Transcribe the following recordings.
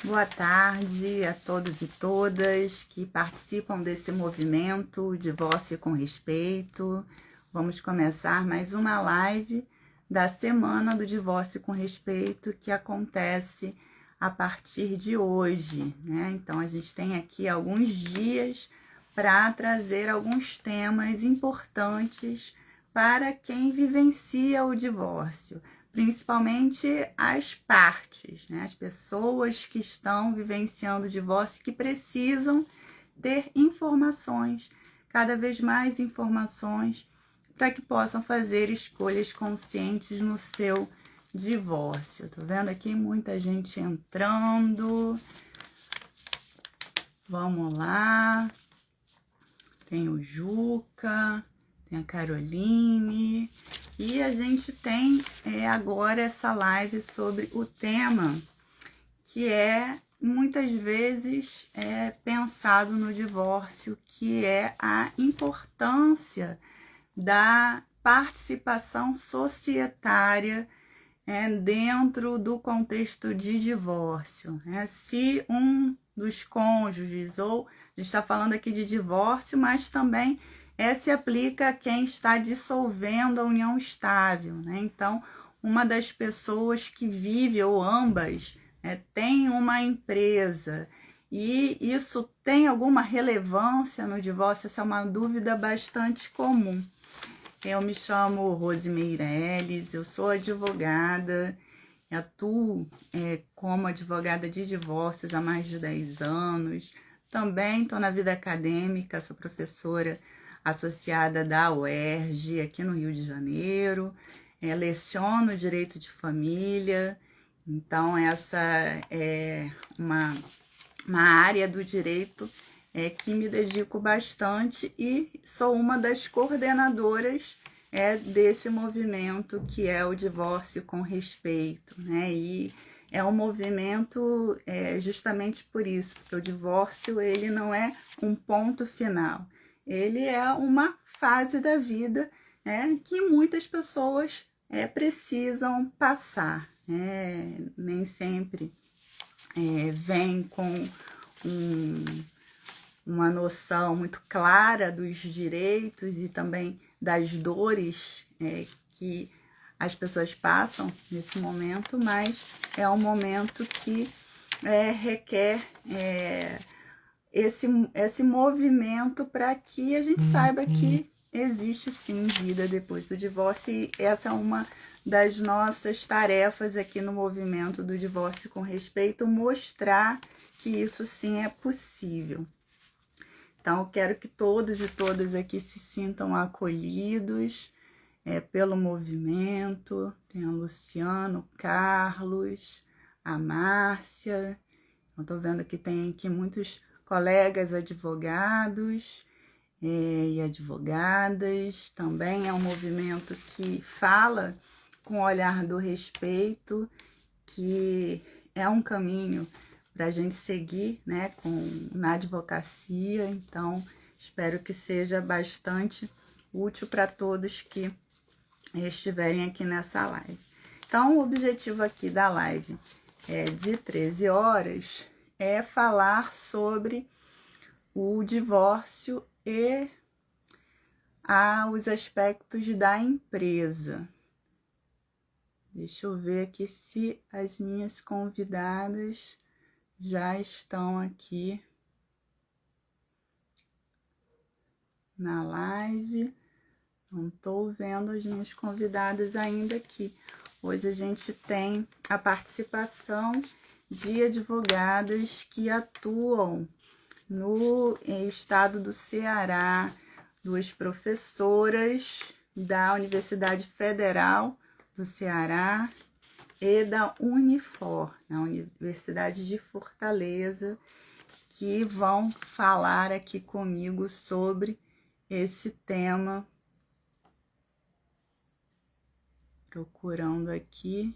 Boa tarde a todos e todas que participam desse movimento Divórcio com Respeito. Vamos começar mais uma live da Semana do Divórcio com Respeito que acontece a partir de hoje, né? Então a gente tem aqui alguns dias para trazer alguns temas importantes para quem vivencia o divórcio. Principalmente as partes, né? As pessoas que estão vivenciando o divórcio, que precisam ter informações, cada vez mais informações, para que possam fazer escolhas conscientes no seu divórcio. Tô vendo aqui muita gente entrando. Vamos lá. Tem o Juca, tem a Caroline. E a gente tem agora essa live sobre o tema que é muitas vezes pensado no divórcio, que é a importância da participação societária dentro do contexto de divórcio. Se um dos cônjuges, ou a gente está falando aqui de divórcio, mas também se aplica a quem está dissolvendo a união estável, né? Então, uma das pessoas que vive, ou ambas, tem uma empresa, e isso tem alguma relevância no divórcio? Essa é uma dúvida bastante comum. Eu me chamo Rose Meirelles, eu sou advogada, atuo como advogada de divórcios há mais de 10 anos. Também estou na vida acadêmica, sou professora associada da UERJ, aqui no Rio de Janeiro. Leciono direito de família, então essa é uma área do direito que me dedico bastante, e sou uma das coordenadoras desse movimento que é o Divórcio com Respeito, né? E é um movimento justamente por isso, porque o divórcio ele não é um ponto final, ele é uma fase da vida que muitas pessoas precisam passar, nem sempre vem com uma noção muito clara dos direitos e também das dores que as pessoas passam nesse momento, mas é um momento que requer esse movimento para que a gente saiba que existe sim vida depois do divórcio, e essa é uma das nossas tarefas aqui no movimento do Divórcio com Respeito, mostrar que isso sim é possível. Então, eu quero que todos e todas aqui se sintam acolhidos pelo movimento. Tem o Luciano, o Carlos, a Márcia. Eu tô vendo que tem aqui muitos colegas advogados e advogadas. Também é um movimento que fala com o olhar do respeito, que é um caminho para a gente seguir na advocacia. Então, espero que seja bastante útil para todos que estiverem aqui nessa live. Então, o objetivo aqui da live de 13 horas é falar sobre o divórcio e os aspectos da empresa. Deixa eu ver aqui se as minhas convidadas já estão aqui na live. Não estou vendo as minhas convidadas ainda aqui. Hoje a gente tem a participação de advogadas que atuam no estado do Ceará, duas professoras da Universidade Federal do Ceará e da Unifor, na Universidade de Fortaleza, que vão falar aqui comigo sobre esse tema. Procurando aqui.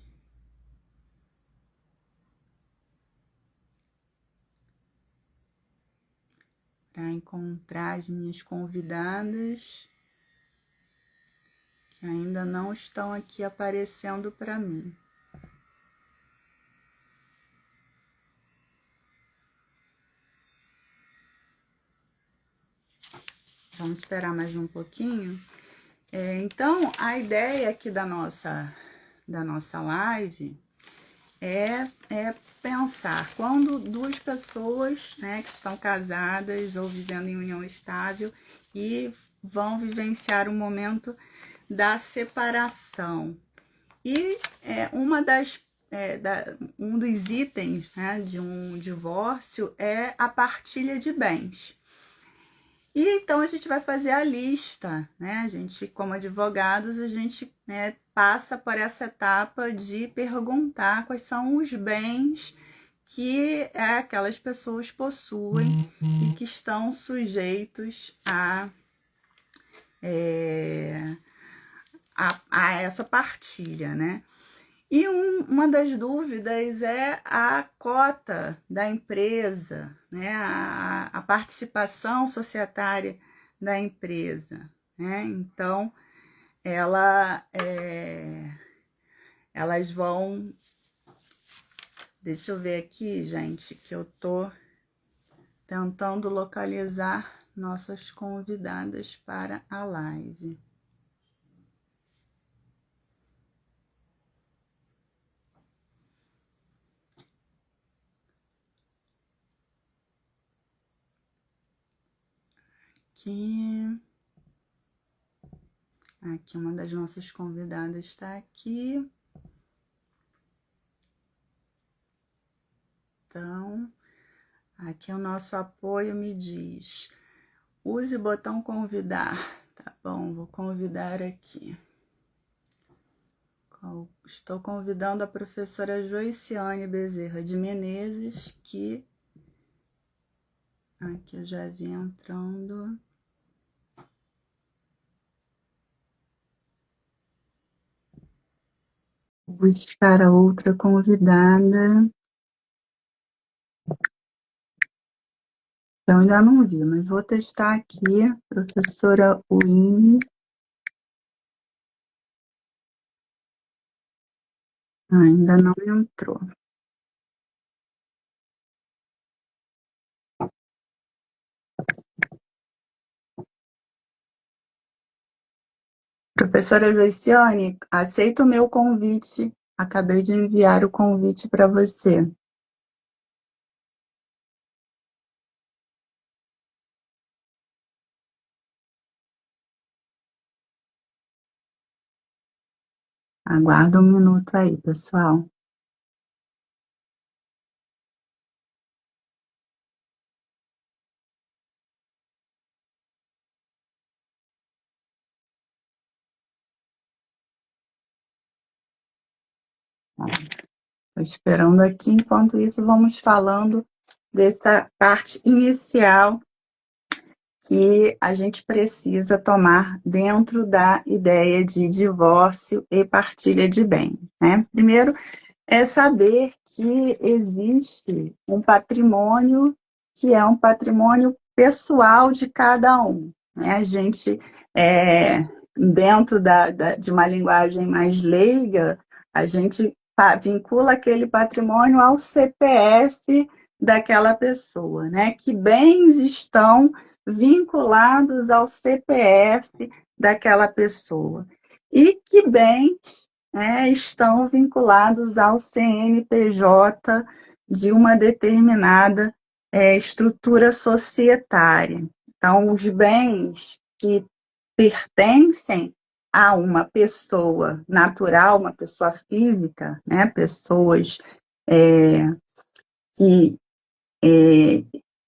Para encontrar as minhas convidadas, que ainda não estão aqui aparecendo para mim. Vamos esperar mais um pouquinho. Então, a ideia aqui da nossa live é pensar quando duas pessoas, né, que estão casadas ou vivendo em união estável e vão vivenciar o momento da separação. E um dos itens, né, de um divórcio é a partilha de bens. E então a gente vai fazer a lista, né? A gente, como advogados, a gente, né, passa por essa etapa de perguntar quais são os bens que aquelas pessoas possuem e que estão sujeitos a essa partilha, né? E uma das dúvidas é a cota da empresa, né? A participação societária da empresa, né? Então, elas vão... Deixa eu ver aqui, gente, que eu tô tentando localizar nossas convidadas para a live. Aqui uma das nossas convidadas está aqui. Então, aqui o nosso apoio me diz: use o botão convidar. Tá bom, vou convidar aqui. Estou convidando a professora Joiciane Bezerra de Menezes, que aqui eu já vi entrando. Vou buscar a outra convidada. Então, ainda não vi, mas vou testar aqui, professora Winnie. Ainda não entrou. Professora Joiciane, aceita o meu convite. Acabei de enviar o convite para você. Aguarda um minuto aí, pessoal. Estou esperando aqui. Enquanto isso, vamos falando dessa parte inicial que a gente precisa tomar dentro da ideia de divórcio e partilha de bens, né? Primeiro, é saber que existe um patrimônio que é um patrimônio pessoal de cada um, né? A gente, dentro de uma linguagem mais leiga, a gente vincula aquele patrimônio ao CPF daquela pessoa, né? Que bens estão vinculados ao CPF daquela pessoa e que bens, né, estão vinculados ao CNPJ de uma determinada estrutura societária. Então, os bens que pertencem a uma pessoa natural, uma pessoa física, né, pessoas que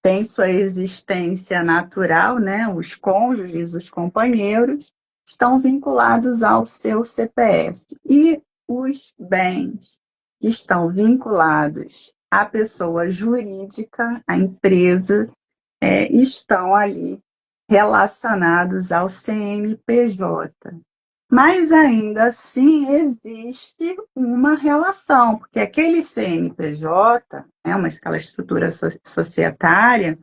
têm sua existência natural, né, os cônjuges, os companheiros, estão vinculados ao seu CPF. E os bens que estão vinculados à pessoa jurídica, à empresa, estão ali relacionados ao CNPJ. Mas ainda assim existe uma relação, porque aquele CNPJ, aquela estrutura societária,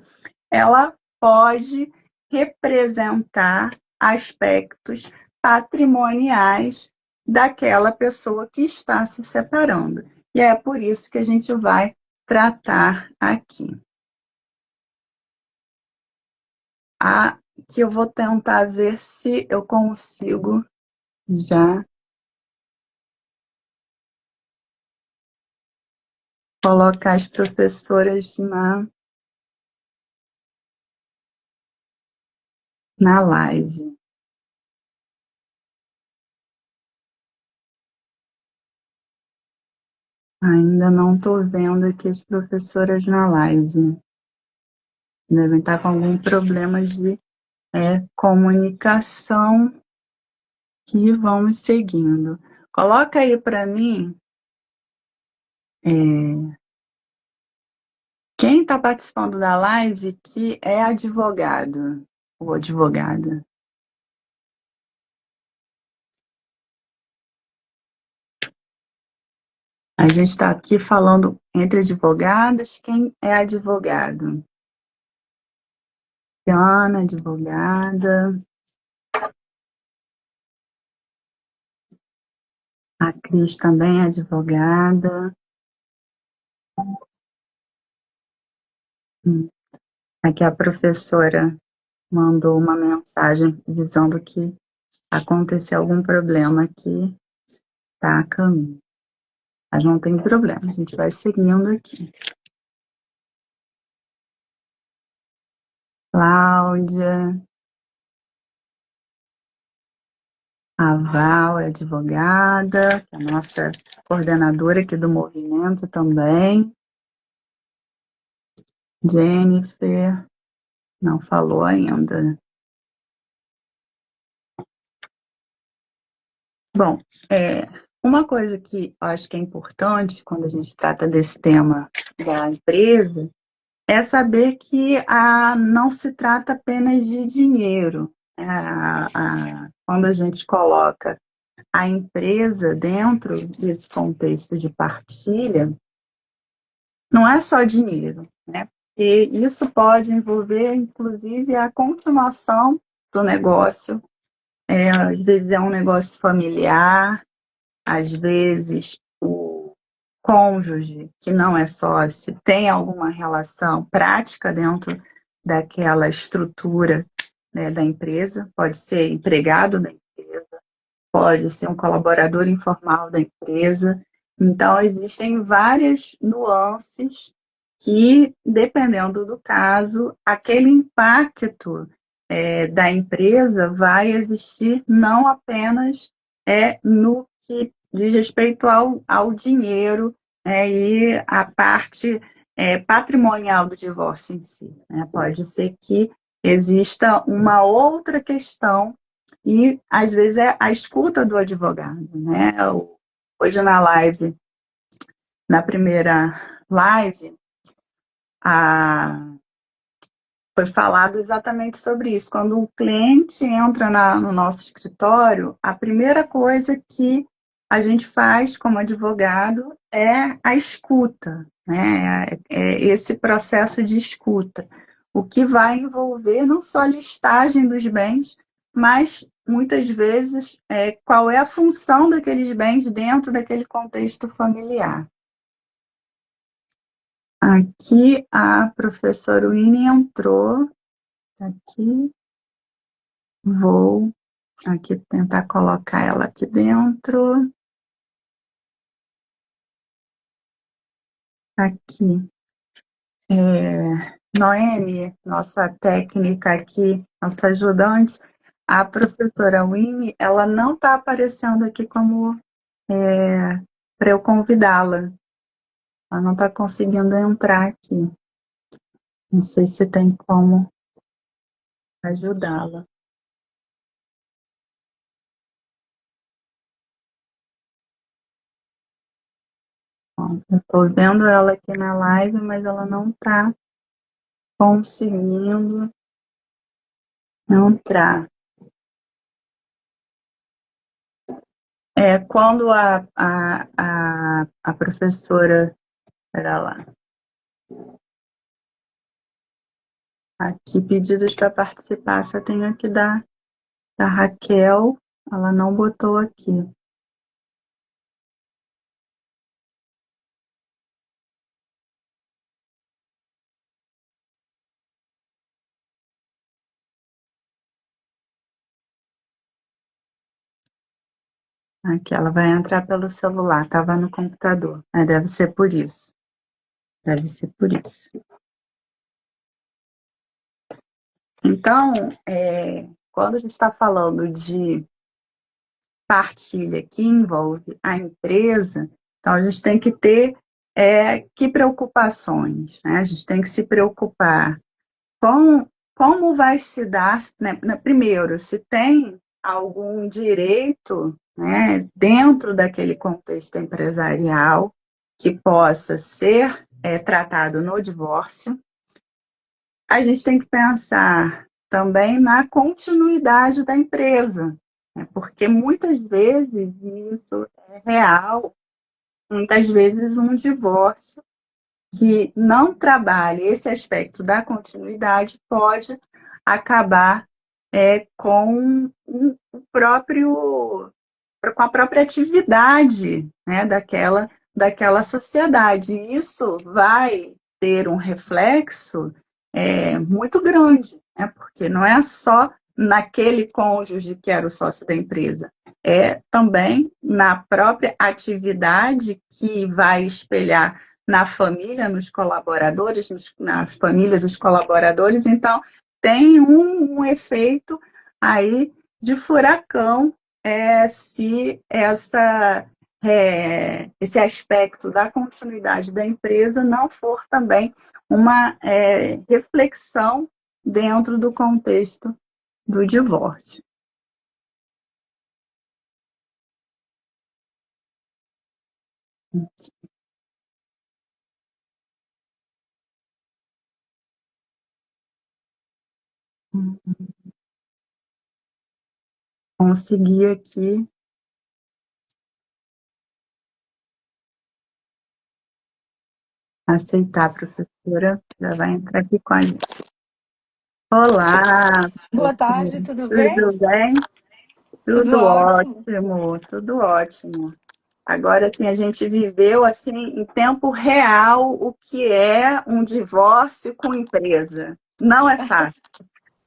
ela pode representar aspectos patrimoniais daquela pessoa que está se separando. E é por isso que a gente vai tratar aqui. que eu vou tentar ver se eu consigo já colocar as professoras na live. Ainda não estou vendo aqui as professoras na live. Devem estar com algum problema de comunicação que vamos seguindo. Coloca aí para mim quem está participando da live que é advogado ou advogada. A gente está aqui falando entre advogadas, quem é advogado? Ana, advogada. A Cris também é advogada. Aqui a professora mandou uma mensagem dizendo que aconteceu algum problema aqui, tá a caminho. Mas não tem problema, a gente vai seguindo aqui. Cláudia, a Val é advogada, que é a nossa coordenadora aqui do movimento também. Jennifer, não falou ainda. Bom, uma coisa que eu acho que é importante quando a gente trata desse tema da empresa é saber que não se trata apenas de dinheiro. Quando a gente coloca a empresa dentro desse contexto de partilha, não é só dinheiro, né? E isso pode envolver, inclusive, a continuação do negócio. Às vezes é um negócio familiar, às vezes o cônjuge, que não é sócio, tem alguma relação prática dentro daquela estrutura, né, da empresa, pode ser empregado da empresa, pode ser um colaborador informal da empresa. Então, existem várias nuances que, dependendo do caso, aquele impacto da empresa vai existir não apenas no que diz respeito ao dinheiro e a parte patrimonial do divórcio em si, né? Pode ser que exista uma outra questão e, às vezes, é a escuta do advogado, né? Hoje na live, na primeira live, foi falado exatamente sobre isso. Quando o cliente entra no nosso escritório, a primeira coisa que a gente faz como advogado é a escuta, né? Esse processo de escuta, o que vai envolver não só a listagem dos bens, mas muitas vezes qual é a função daqueles bens dentro daquele contexto familiar. Aqui a professora Winnie entrou. Aqui, vou aqui tentar colocar ela aqui dentro. Aqui. Noemi, nossa técnica aqui, nossa ajudante, a professora Winnie, ela não está aparecendo aqui como para eu convidá-la. Ela não está conseguindo entrar aqui. Não sei se tem como ajudá-la. Eu estou vendo ela aqui na live, mas ela não está conseguindo entrar. Quando a professora, espera lá, aqui pedidos para participar, só tenho aqui da Raquel, ela não botou aqui. Aqui, ela vai entrar pelo celular, estava no computador. Deve ser por isso. Deve ser por isso. Então, quando a gente está falando de partilha que envolve a empresa, então a gente tem que ter que preocupações, né? A gente tem que se preocupar com como vai se dar, né? Primeiro, se tem algum direito, né, dentro daquele contexto empresarial que possa ser tratado no divórcio. A gente tem que pensar também na continuidade da empresa, né? Porque muitas vezes isso é real, muitas vezes um divórcio que não trabalhe esse aspecto da continuidade pode acabar o próprio com a própria atividade, né, daquela sociedade. E isso vai ter um reflexo muito grande, né, porque não é só naquele cônjuge que era o sócio da empresa, é também na própria atividade que vai espelhar na família, nos colaboradores, nas famílias dos colaboradores. Então, tem um efeito aí de furacão se esse aspecto da continuidade da empresa não for também uma reflexão dentro do contexto do divórcio. Consegui aqui aceitar, a professora já vai entrar aqui com a gente. Olá, Boa tarde, tudo bem? tudo bem? Tudo Tudo ótimo. ótimo, tudo ótimo. Agora, assim, a gente viveu, assim, em tempo real, o que é um divórcio com empresa. Não é fácil,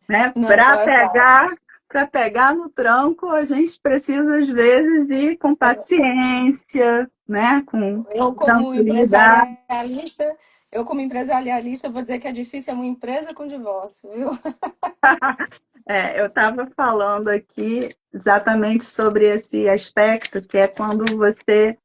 né? Não é fácil. Para pegar no tranco, a gente precisa, às vezes, ir com paciência, né? Com Eu como tranquilidade. empresarialista, eu como empresarialista vou dizer que é difícil é uma empresa com divórcio, viu? Eu estava falando aqui exatamente sobre esse aspecto, que é quando você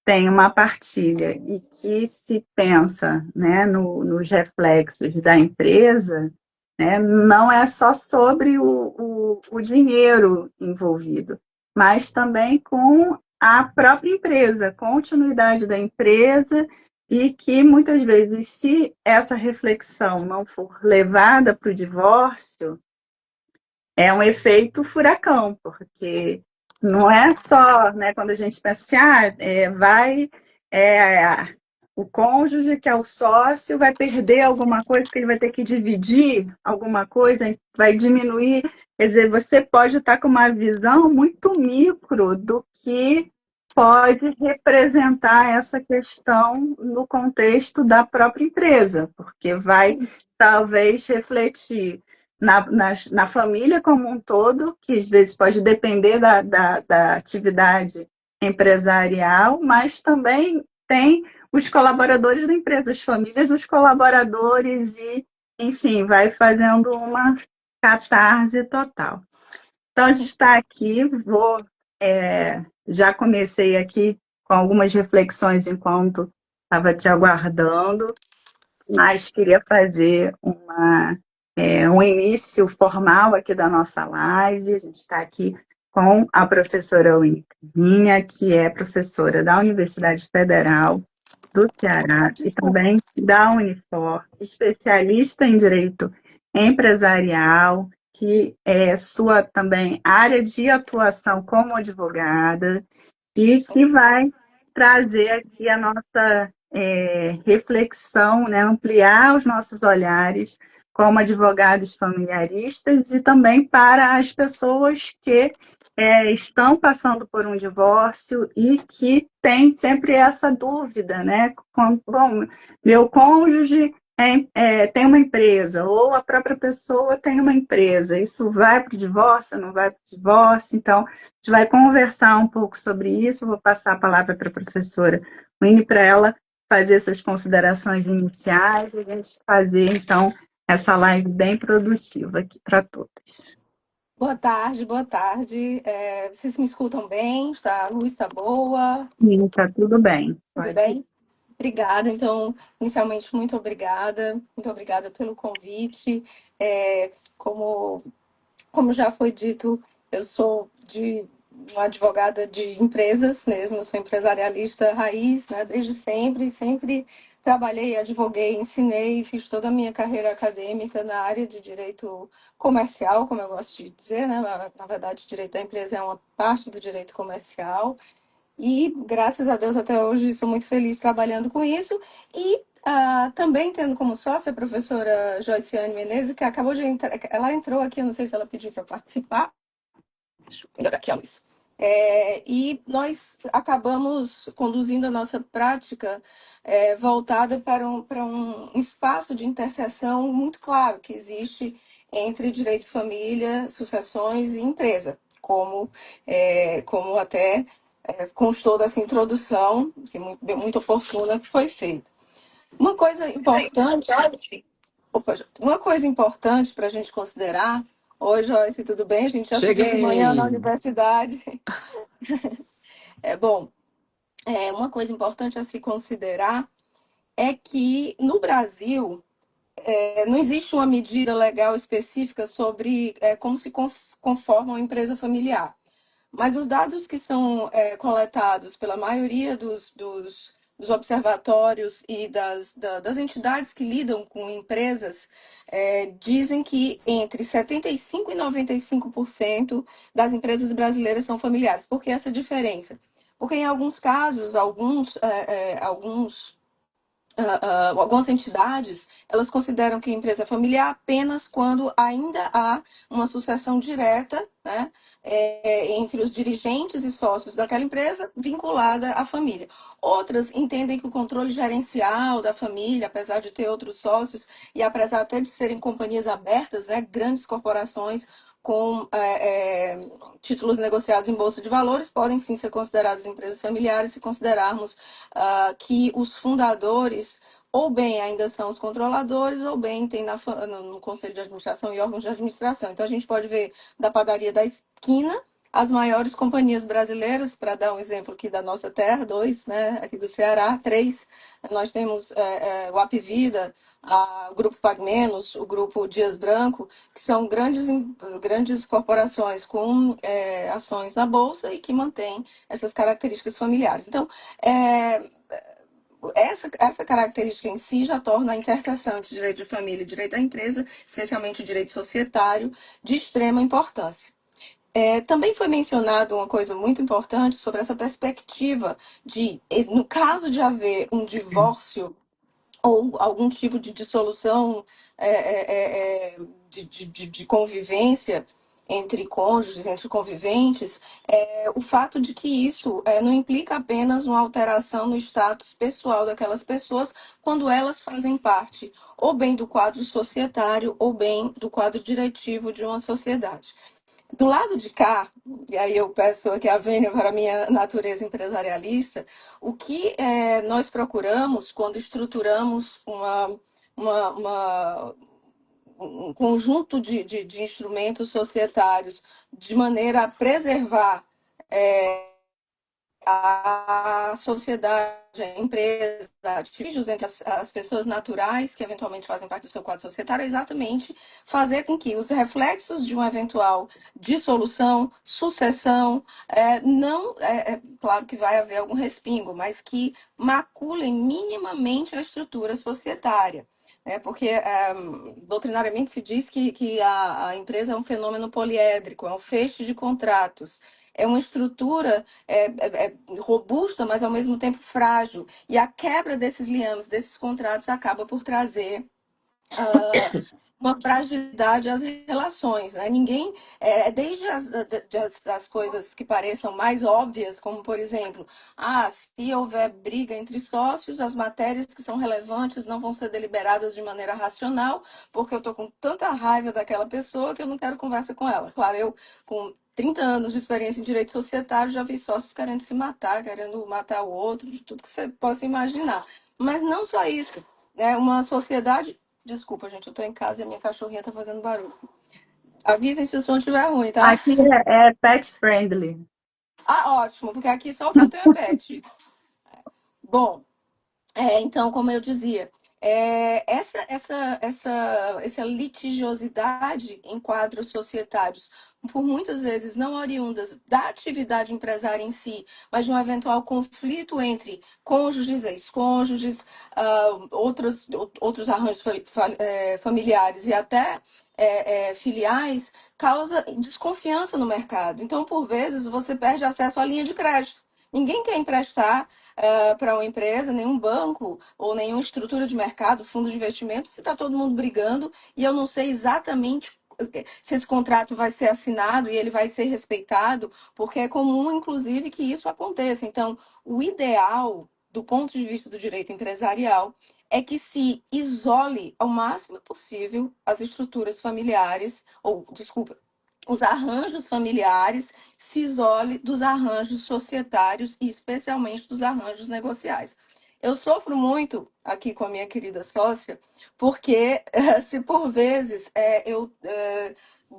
tem uma partilha e que se pensa, né, nos reflexos da empresa, né, não é só sobre o dinheiro envolvido, mas também com a própria empresa, continuidade da empresa, e que muitas vezes, se essa reflexão não for levada para o divórcio, é um efeito furacão, porque não é só, né, quando a gente pensa assim, é, o cônjuge, que é o sócio, vai perder alguma coisa, porque ele vai ter que dividir alguma coisa, vai diminuir. Quer dizer, você pode estar com uma visão muito micro do que pode representar essa questão no contexto da própria empresa, porque vai talvez refletir na família como um todo, que às vezes pode depender da atividade empresarial, mas também tem os colaboradores da empresa, as famílias dos colaboradores e, enfim, vai fazendo uma catarse total. Então, a gente está aqui, já comecei aqui com algumas reflexões enquanto estava te aguardando, mas queria fazer um início formal aqui da nossa live. A gente está aqui com a professora Winnie, que é professora da Universidade Federal do Ah, Ceará e desculpa. também da Unifor, especialista em direito empresarial, que é sua também área de atuação como advogada, e que vai trazer aqui a nossa reflexão, né, ampliar os nossos olhares como advogados familiaristas e também para as pessoas que estão passando por um divórcio e que têm sempre essa dúvida, né? Bom, meu cônjuge tem uma empresa, ou a própria pessoa tem uma empresa. Isso vai para o divórcio, não vai para o divórcio? Então, a gente vai conversar um pouco sobre isso. Eu vou passar a palavra para a professora Winnie para ela fazer essas considerações iniciais e a gente fazer, então, essa live bem produtiva aqui para todas. Boa tarde, boa tarde. Vocês me escutam bem? A luz está boa? Sim, está tudo bem. Tudo Pode ir. bem? Obrigada. Então, inicialmente, muito obrigada. Muito obrigada pelo convite. É, como Como já foi dito, eu sou uma advogada de empresas mesmo, eu sou empresarialista raiz, né? Desde sempre, sempre trabalhei, advoguei, ensinei, fiz toda a minha carreira acadêmica na área de direito comercial, como eu gosto de dizer, né? Na verdade, o direito da empresa é uma parte do direito comercial. E, graças a Deus, até hoje estou muito feliz trabalhando com isso. E também tendo como sócia a professora Joiciane Menezes, que acabou de entrar, ela entrou aqui, eu não sei se ela pediu para participar. Deixa eu melhorar aqui a luz. E nós acabamos conduzindo a nossa prática voltada para um espaço de interseção muito claro que existe entre direito de família, sucessões e empresa, como até constou dessa introdução, que é muito oportuna, que foi feita. Uma coisa importante, opa, uma coisa importante para a gente considerar, oi Joyce, tudo bem? A gente já se viu de manhã na Cheguei! universidade. Bom, uma coisa importante a se considerar é que no Brasil não existe uma medida legal específica sobre como se conforma uma empresa familiar. Mas os dados que são coletados pela maioria dos observatórios e das entidades que lidam com empresas dizem que entre 75% e 95% das empresas brasileiras são familiares. Por que essa diferença? Porque em alguns casos, algumas entidades, elas consideram que a empresa é familiar apenas quando ainda há uma sucessão direta, né, entre os dirigentes e sócios daquela empresa vinculada à família. Outras entendem que o controle gerencial da família, apesar de ter outros sócios e apesar até de serem companhias abertas, né, grandes corporações com títulos negociados em bolsa de valores, podem sim ser consideradas empresas familiares se considerarmos que os fundadores ou bem ainda são os controladores, ou bem tem no Conselho de Administração e órgãos de administração. Então, a gente pode ver da padaria da esquina as maiores companhias brasileiras, para dar um exemplo aqui da nossa terra, dois, né, aqui do Ceará, três, nós temos o Apvida, o Grupo Pagmenos, o Grupo Dias Branco, que são grandes corporações com ações na Bolsa e que mantêm essas características familiares. Então, é, essa característica em si já torna a interseção entre direito de família e direito da empresa, especialmente o direito societário, de extrema importância. Também foi mencionado uma coisa muito importante sobre essa perspectiva de, no caso de haver um divórcio ou algum tipo de dissolução de convivência entre cônjuges, entre conviventes, o fato de que isso não implica apenas uma alteração no status pessoal daquelas pessoas quando elas fazem parte ou bem do quadro societário ou bem do quadro diretivo de uma sociedade. Do lado de cá, e aí eu peço aqui a vênia para a minha natureza empresarialista, o que nós procuramos quando estruturamos um conjunto de instrumentos societários de maneira a preservar a sociedade, a empresa, litígios entre as pessoas naturais que eventualmente fazem parte do seu quadro societário, é exatamente fazer com que os reflexos de uma eventual dissolução, sucessão, não, claro que vai haver algum respingo, mas que maculem minimamente a estrutura societária. Porque doutrinariamente se diz que a empresa é um fenômeno poliédrico, é um feixe de contratos, é uma estrutura robusta, mas ao mesmo tempo frágil. E a quebra desses liames, desses contratos, acaba por trazer ah, uma fragilidade às relações, né? Ninguém, desde as coisas que pareçam mais óbvias, como por exemplo, se houver briga entre sócios, as matérias que são relevantes não vão ser deliberadas de maneira racional, porque eu estou com tanta raiva daquela pessoa que eu não quero conversa com ela. Claro, eu com 30 anos de experiência em direito societário já vi sócios querendo se matar, querendo matar o outro, de tudo que você possa imaginar. Mas não só isso, né? Uma sociedade. Desculpa, gente, eu tô em casa e a minha cachorrinha tá fazendo barulho. Avisem se o som estiver ruim, tá? Aqui é pet friendly. Ah, ótimo, porque aqui só o que eu tenho é pet. Bom, então, como eu dizia, essa litigiosidade em quadros societários, por muitas vezes não oriundas da atividade empresária em si, mas de um eventual conflito entre cônjuges, ex-cônjuges, outros arranjos familiares e até filiais, causa desconfiança no mercado. Então, por vezes, você perde acesso à linha de crédito. Ninguém quer emprestar para uma empresa, nenhum banco ou nenhuma estrutura de mercado, fundo de investimento, se está todo mundo brigando e eu não sei exatamente se esse contrato vai ser assinado e ele vai ser respeitado, porque é comum, inclusive, que isso aconteça. Então, o ideal, do ponto de vista do direito empresarial, é que se isole ao máximo possível as estruturas familiares, ou, desculpa, os arranjos familiares, se isole dos arranjos societários e especialmente dos arranjos negociais. Eu sofro muito aqui com a minha querida sócia, porque se por vezes eu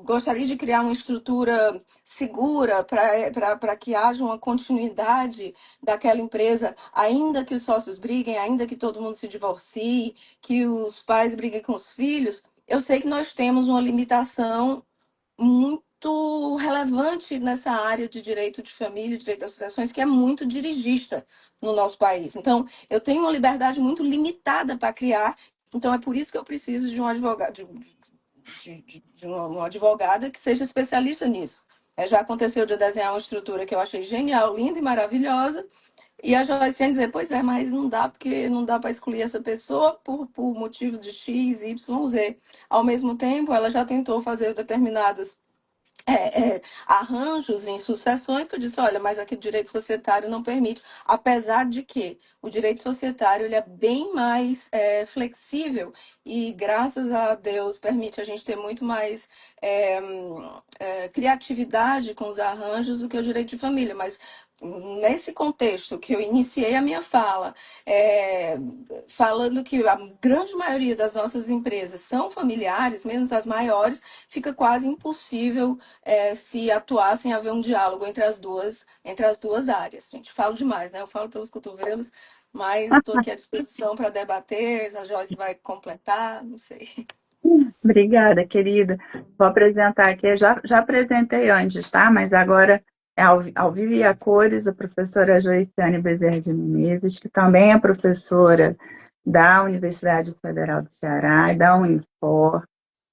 gostaria de criar uma estrutura segura para que haja uma continuidade daquela empresa, ainda que os sócios briguem, ainda que todo mundo se divorcie, que os pais briguem com os filhos, eu sei que nós temos uma limitação muito relevante nessa área de direito de família, direito das associações, que é muito dirigista no nosso país. Então, eu tenho uma liberdade muito limitada para criar, então é por isso que eu preciso de um advogado, de uma advogada que seja especialista nisso. Já aconteceu de eu desenhar uma estrutura que eu achei genial, linda e maravilhosa, e a Joyce dizer, pois é, mas não dá, porque não dá para excluir essa pessoa por motivo de X, Y, Z. Ao mesmo tempo, ela já tentou fazer determinados arranjos em sucessões que eu disse, olha, mas aqui o direito societário não permite, apesar de que o direito societário ele é bem mais flexível e, graças a Deus, permite a gente ter muito mais criatividade com os arranjos do que o direito de família, mas nesse contexto que eu iniciei a minha fala, falando que a grande maioria das nossas empresas são familiares, menos as maiores, fica quase impossível se atuar sem haver um diálogo entre as duas áreas. Gente, falo demais, né? Eu falo pelos cotovelos, mas estou aqui à disposição para debater. A Joyce vai completar, não sei. Obrigada, querida. Vou apresentar aqui, já apresentei antes, tá? Mas agora é ao vivo e a cores, a professora Joiciane Bezerra de Menezes, que também é professora da Universidade Federal do Ceará e da Unifor,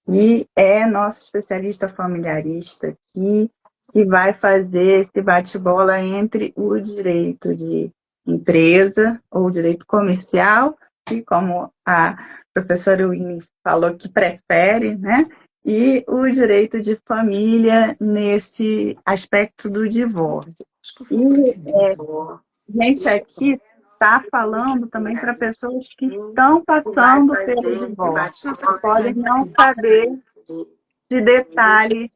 e é nossa especialista familiarista aqui, que vai fazer esse bate-bola entre o direito de empresa ou direito comercial, e como a professora Winnie falou que prefere, né? E o direito de família nesse aspecto do divórcio. Acho que eu E vou para aqui. gente aqui está falando também para pessoas que estão passando pelo divórcio, que podem não saber de detalhes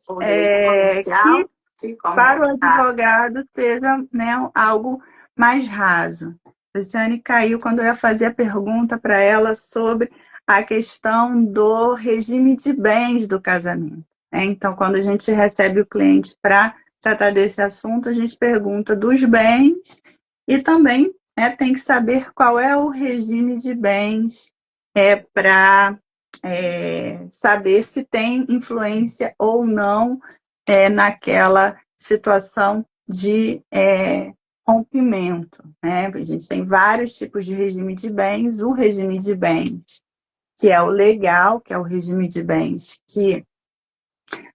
que para o advogado seja, né, algo mais raso. A Luciane caiu quando eu ia fazer a pergunta para ela sobre a questão do regime de bens do casamento, né? Então, quando a gente recebe o cliente para tratar desse assunto, a gente pergunta dos bens e também, né, tem que saber qual é o regime de bens para saber se tem influência ou não naquela situação de rompimento, né? A gente tem vários tipos de regime de bens. O regime de bens, que é o legal, que é o regime de bens que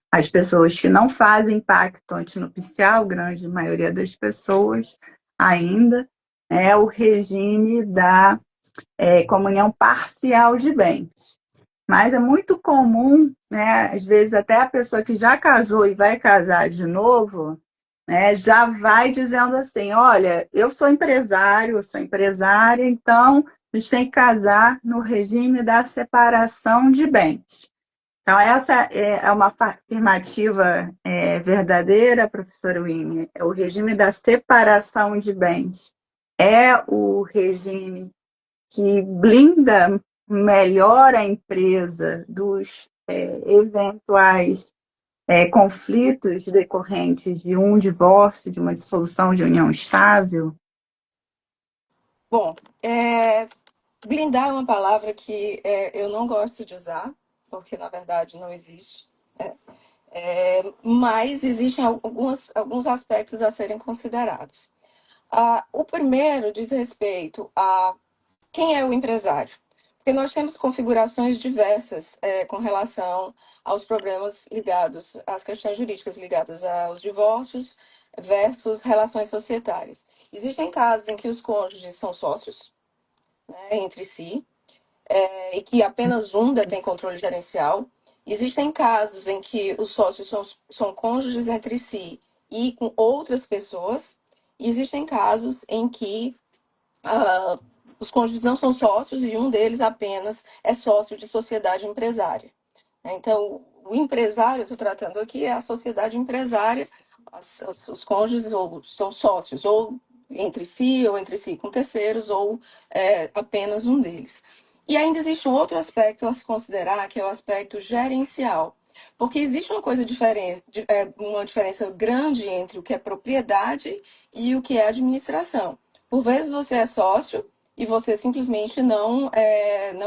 as pessoas que não fazem pacto antinupcial, grande maioria das pessoas ainda, é o regime da comunhão parcial de bens. Mas é muito comum, né? Às vezes até a pessoa que já casou e vai casar de novo, né, já vai dizendo assim: olha, eu sou empresária, então a gente tem que casar no regime da separação de bens. Então, essa é uma afirmativa verdadeira, professora Winnie. É o regime da separação de bens. É o regime que blinda melhor a empresa dos eventuais conflitos decorrentes de um divórcio, de uma dissolução de união estável. Bom, blindar é uma palavra que eu não gosto de usar, porque na verdade não existe. Mas existem alguns aspectos a serem considerados. O primeiro diz respeito a quem é o empresário. Porque nós temos configurações diversas com relação aos problemas ligados, às questões jurídicas ligadas aos divórcios versus relações societárias. Existem casos em que os cônjuges são sócios, né, entre si, e que apenas um detém controle gerencial. Existem casos em que os sócios são cônjuges entre si e com outras pessoas. E existem casos em que ah, os cônjuges não são sócios e um deles apenas é sócio de sociedade empresária. Então, o empresário, eu estou tratando aqui, é a sociedade empresária, os cônjuges ou são sócios, ou entre si com terceiros, ou apenas um deles. E ainda existe um outro aspecto a se considerar, que é o aspecto gerencial. Porque existe uma coisa diferente, uma diferença grande entre o que é propriedade e o que é administração. Por vezes você é sócio e você simplesmente não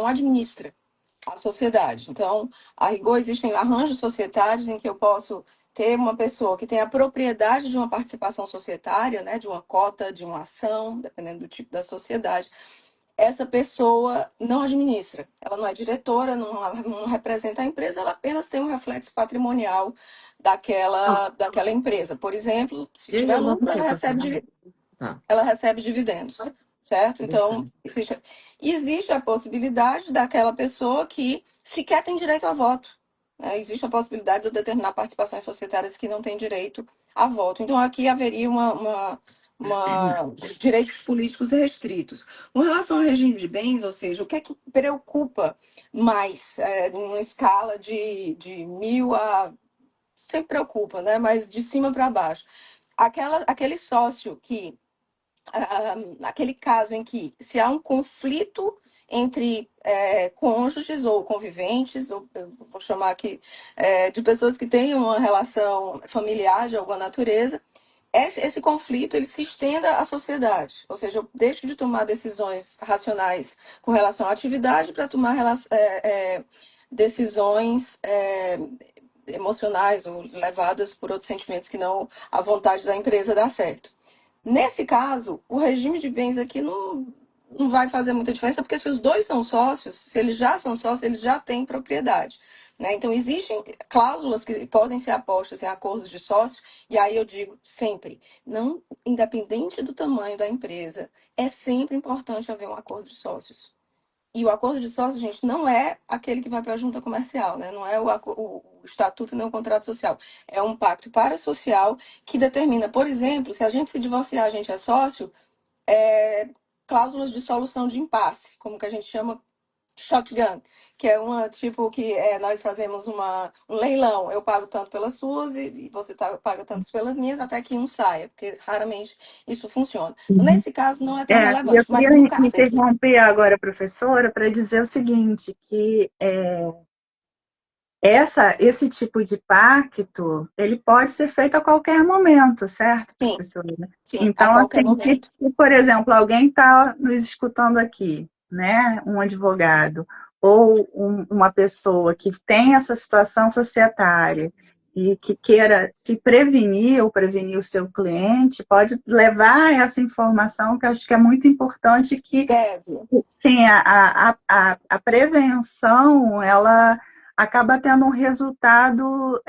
administra a sociedade. Então, a rigor, existem arranjos societários em que eu posso ter uma pessoa que tem a propriedade de uma participação societária, né, de uma cota, de uma ação, dependendo do tipo da sociedade. Essa pessoa não administra, ela não é diretora, não representa a empresa, ela apenas tem um reflexo patrimonial daquela empresa. Por exemplo, se tiver lucro, ela recebe dividendos, certo? Então, existe a possibilidade daquela pessoa que sequer tem direito a voto. Né? Existe a possibilidade de eu determinar participações societárias que não têm direito a voto. Então, aqui haveria direitos políticos restritos. Com relação ao regime de bens, ou seja, o que é que preocupa mais, numa escala de 1.000 a... Sempre preocupa, né? Mas de cima para baixo. Aquele sócio que naquele caso em que se há um conflito entre cônjuges ou conviventes, ou eu vou chamar aqui de pessoas que têm uma relação familiar de alguma natureza, esse conflito ele se estenda à sociedade, ou seja, eu deixo de tomar decisões racionais com relação à atividade para tomar decisões emocionais ou levadas por outros sentimentos que não a vontade da empresa dar certo. Nesse caso, o regime de bens aqui não vai fazer muita diferença, porque se os dois são sócios, se eles já são sócios, eles já têm propriedade. Né? Então, existem cláusulas que podem ser apostas em acordos de sócio, e aí eu digo sempre, não, independente do tamanho da empresa, é sempre importante haver um acordo de sócios. E o acordo de sócios, gente, não é aquele que vai para a junta comercial, né? Não é o estatuto nem o contrato social. É um pacto parasocial que determina, por exemplo, se a gente se divorciar, a gente é sócio, cláusulas de solução de impasse, como que a gente chama shotgun, que é uma tipo que nós fazemos um leilão. Eu pago tanto pelas suas e você paga tanto pelas minhas, até que um saia, porque raramente isso funciona. Então, nesse caso, não é tão E eu relevante. Mas queria no caso em que interromper agora, professora, para dizer o seguinte, que esse tipo de pacto, ele pode ser feito a qualquer momento, certo, sim, professora? sim, a Então, qualquer assim, momento. se, por exemplo, alguém está nos escutando aqui, né, um advogado, ou uma pessoa que tem essa situação societária e que queira se prevenir ou prevenir o seu cliente, pode levar essa informação, que eu acho que é muito importante que Deve. sim, a prevenção, ela acaba tendo um resultado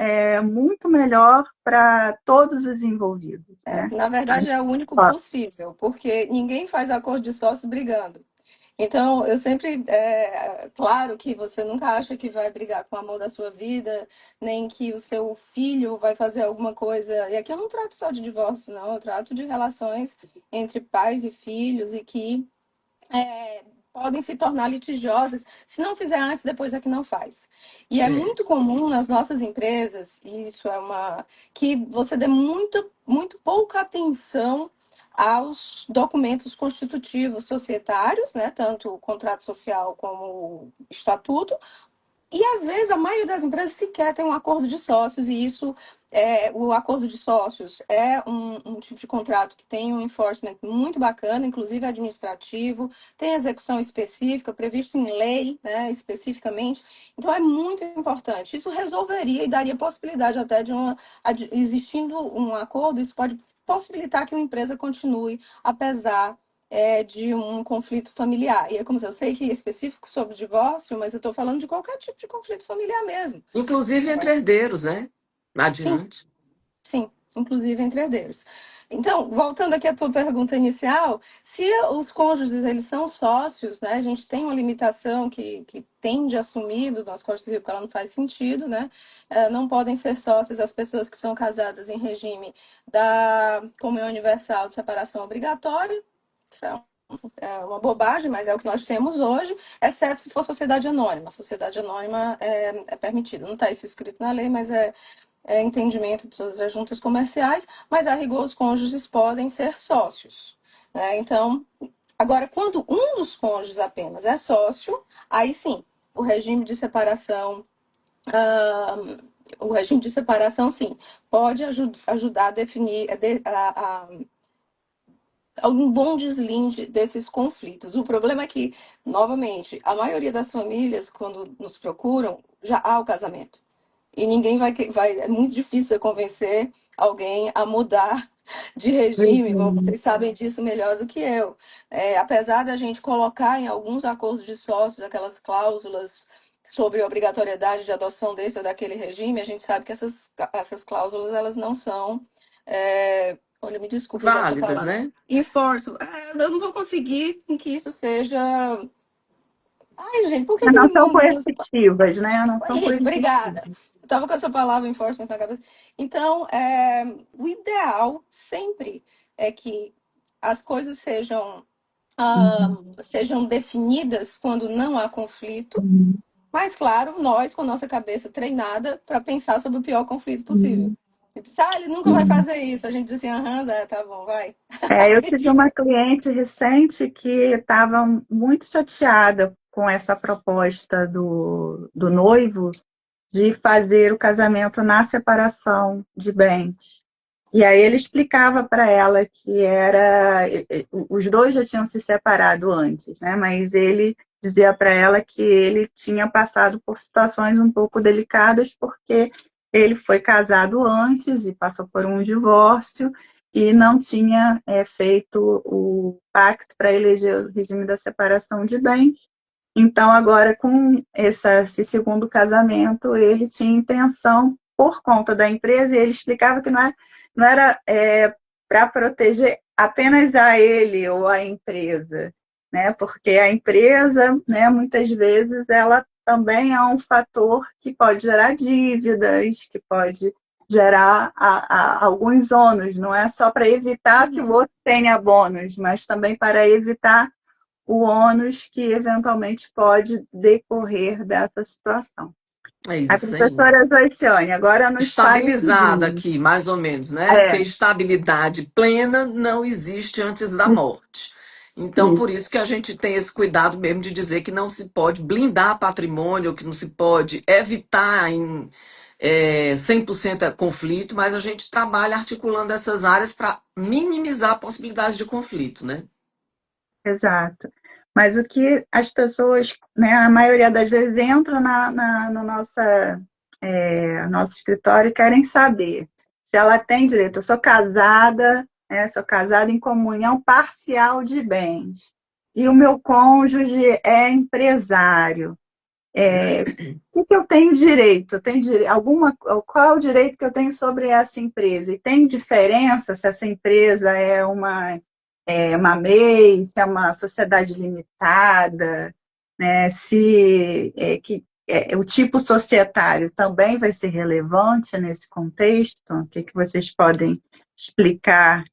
muito melhor para todos os envolvidos, né? Na verdade, é o único possível, porque ninguém faz acordo de sócio brigando. Então, eu sempre, claro que você nunca acha que vai brigar com o amor da sua vida, nem que o seu filho vai fazer alguma coisa. E aqui eu não trato só de divórcio, não, eu trato de relações entre pais e filhos e que é, podem se tornar litigiosas se não fizer antes, depois é que não faz. E é É. muito comum nas nossas empresas, e isso é uma que você dê muito pouca atenção aos documentos constitutivos societários, né, tanto o contrato social como o estatuto, e às vezes a maioria das empresas sequer tem um acordo de sócios, e isso o acordo de sócios é um tipo de contrato que tem um enforcement muito bacana, inclusive administrativo, tem execução específica, previsto em lei, né, especificamente. Então é muito importante. Isso resolveria e daria possibilidade até existindo um acordo, isso pode possibilitar que uma empresa continue, apesar de um conflito familiar. E é como se eu sei que é específico sobre divórcio, mas eu estou falando de qualquer tipo de conflito familiar mesmo. Inclusive entre herdeiros, né? Sim, Adiante. sim, inclusive entre herdeiros. Então, voltando aqui à tua pergunta inicial, se os cônjuges eles são sócios, né, a gente tem uma limitação que tende a assumir do nosso Código Civil, porque ela não faz sentido, né? Não podem ser sócias as pessoas que são casadas em regime da comunhão universal de separação obrigatória. Isso é uma bobagem, mas é o que nós temos hoje, exceto se for sociedade anônima. Sociedade anônima é permitida. Não está isso escrito na lei, mas é entendimento de todas as juntas comerciais, mas a rigor os cônjuges podem ser sócios. Né? Então, agora, quando um dos cônjuges apenas é sócio, aí sim, o regime de separação, ah, o regime de separação, sim, pode ajudar a definir, um bom deslinde desses conflitos. O problema é que, novamente, a maioria das famílias, quando nos procuram, já há o casamento. E ninguém é muito difícil eu convencer alguém a mudar de regime. Uhum. Vocês sabem disso melhor do que eu. Apesar da gente colocar em alguns acordos de sócios aquelas cláusulas sobre obrigatoriedade de adoção desse ou daquele regime, a gente sabe que essas cláusulas elas não são. Olha, me desculpe usar essa Válidas, palavra. né? Enforço. Eu não vou conseguir com que isso seja. Ai, gente, por que Mas que não eu são não coercitivas, né? Não é são isso, coercitivas. obrigada. Eu estava com essa palavra enforcement na cabeça. Então, o ideal sempre é que as coisas Uhum. sejam definidas quando não há conflito, Uhum. mas, claro, nós com nossa cabeça treinada para pensar sobre o pior conflito possível. Uhum. Ele disse, ele nunca vai Uhum. fazer isso. A gente diz assim, aham, tá bom, vai. Eu tive Acredito. uma cliente recente que estava muito chateada com essa proposta do noivo de fazer o casamento na separação de bens. E aí ele explicava para ela que os dois já tinham se separado antes, né? Mas ele dizia para ela que ele tinha passado por situações um pouco delicadas porque ele foi casado antes e passou por um divórcio e não tinha feito o pacto para eleger o regime da separação de bens. Então, agora, com esse segundo casamento, ele tinha intenção, por conta da empresa, e ele explicava que não era para proteger apenas a ele ou a empresa, né? Porque a empresa, né, muitas vezes, ela também é um fator que pode gerar dívidas, que pode gerar alguns ônus, não é só para evitar que o Uhum. outro tenha bônus, mas também para evitar o ônus que eventualmente pode decorrer dessa situação. É A isso aí. professora Joiciane, agora nos fale o Estabilizada seguinte. aqui, mais ou menos, né? Porque É, estabilidade plena não existe antes da morte. Então, isso, por isso que a gente tem esse cuidado mesmo de dizer que não se pode blindar patrimônio, que não se pode evitar 100% conflito, mas a gente trabalha articulando essas áreas para minimizar a possibilidade de conflito, né? exato. Mas o que as pessoas, né, a maioria das vezes, entram no nosso escritório e querem saber se ela tem direito. Eu sou casada em comunhão parcial de bens. E o meu cônjuge é empresário. O que eu tenho direito? Eu tenho qual é o direito que eu tenho sobre essa empresa? E tem diferença se essa empresa é uma é uma MEI, se é uma sociedade limitada, né? Se o tipo societário também vai ser relevante nesse contexto? O que vocês podem explicar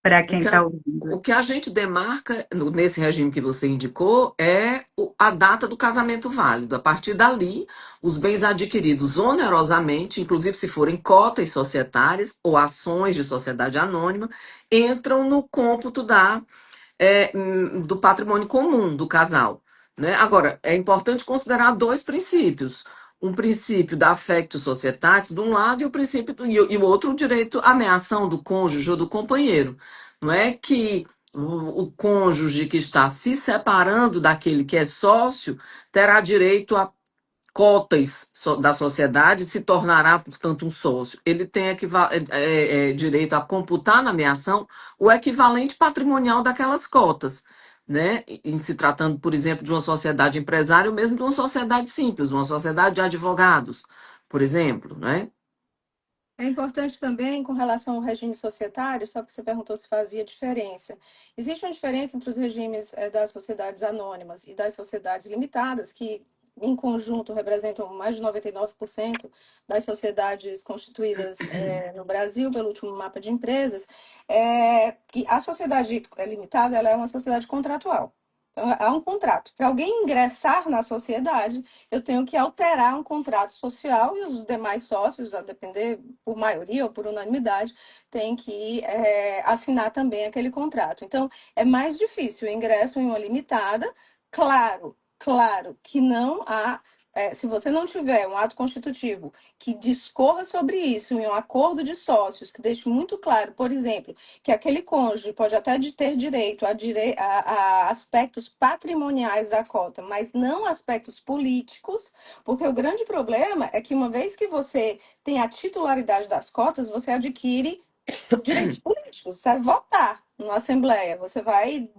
para O quem que está a, ouvindo? o que a gente demarca nesse regime que você indicou é a data do casamento válido. A partir dali, os bens adquiridos onerosamente, inclusive se forem cotas societárias ou ações de sociedade anônima, entram no cômputo do patrimônio comum do casal. Né? Agora, é importante considerar dois princípios. Um princípio da affectio societatis, de um lado, e o princípio e o outro, o direito à ameação do cônjuge ou do companheiro. Não é que o cônjuge que está se separando daquele que é sócio terá direito a cotas da sociedade, se tornará, portanto, um sócio. Ele tem direito a computar na ameação o equivalente patrimonial daquelas cotas, né? Em se tratando, por exemplo, de uma sociedade empresária ou mesmo de uma sociedade simples, uma sociedade de advogados, por exemplo, né? É importante também, com relação ao regime societário, só que você perguntou se fazia diferença. Existe uma diferença entre os regimes das sociedades anônimas e das sociedades limitadas, que em conjunto representam mais de 99% das sociedades constituídas no Brasil pelo último mapa de empresas. Que a sociedade limitada ela é uma sociedade contratual. Então, há um contrato. Para alguém ingressar na sociedade, eu tenho que alterar um contrato social e os demais sócios, a depender por maioria ou por unanimidade, têm que assinar também aquele contrato. Então, é mais difícil o ingresso em uma limitada. Claro, claro que não há. Se você não tiver um ato constitutivo que discorra sobre isso, em um acordo de sócios, que deixe muito claro, por exemplo, que aquele cônjuge pode até ter direito a aspectos patrimoniais da cota, mas não aspectos políticos, porque o grande problema é que uma vez que você tem a titularidade das cotas, você adquire direitos políticos, você vai votar numa assembleia, você vai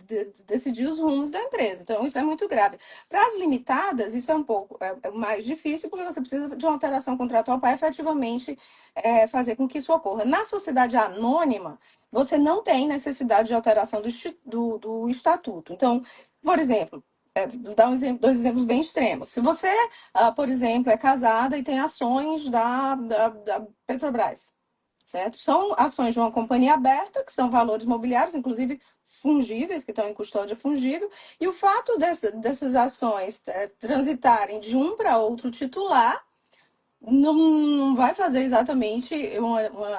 decidir os rumos da empresa. Então, isso é muito grave. Para as limitadas, isso é um pouco mais difícil, porque você precisa de uma alteração contratual para efetivamente fazer com que isso ocorra. Na sociedade anônima, você não tem necessidade de alteração do estatuto. Então, por exemplo, vou dar dois exemplos bem extremos. Se você, por exemplo, é casada e tem ações da Petrobras, certo? São ações de uma companhia aberta, que são valores mobiliários, inclusive fungíveis, que estão em custódia fungível, e o fato dessas ações transitarem de um para outro titular não vai fazer exatamente,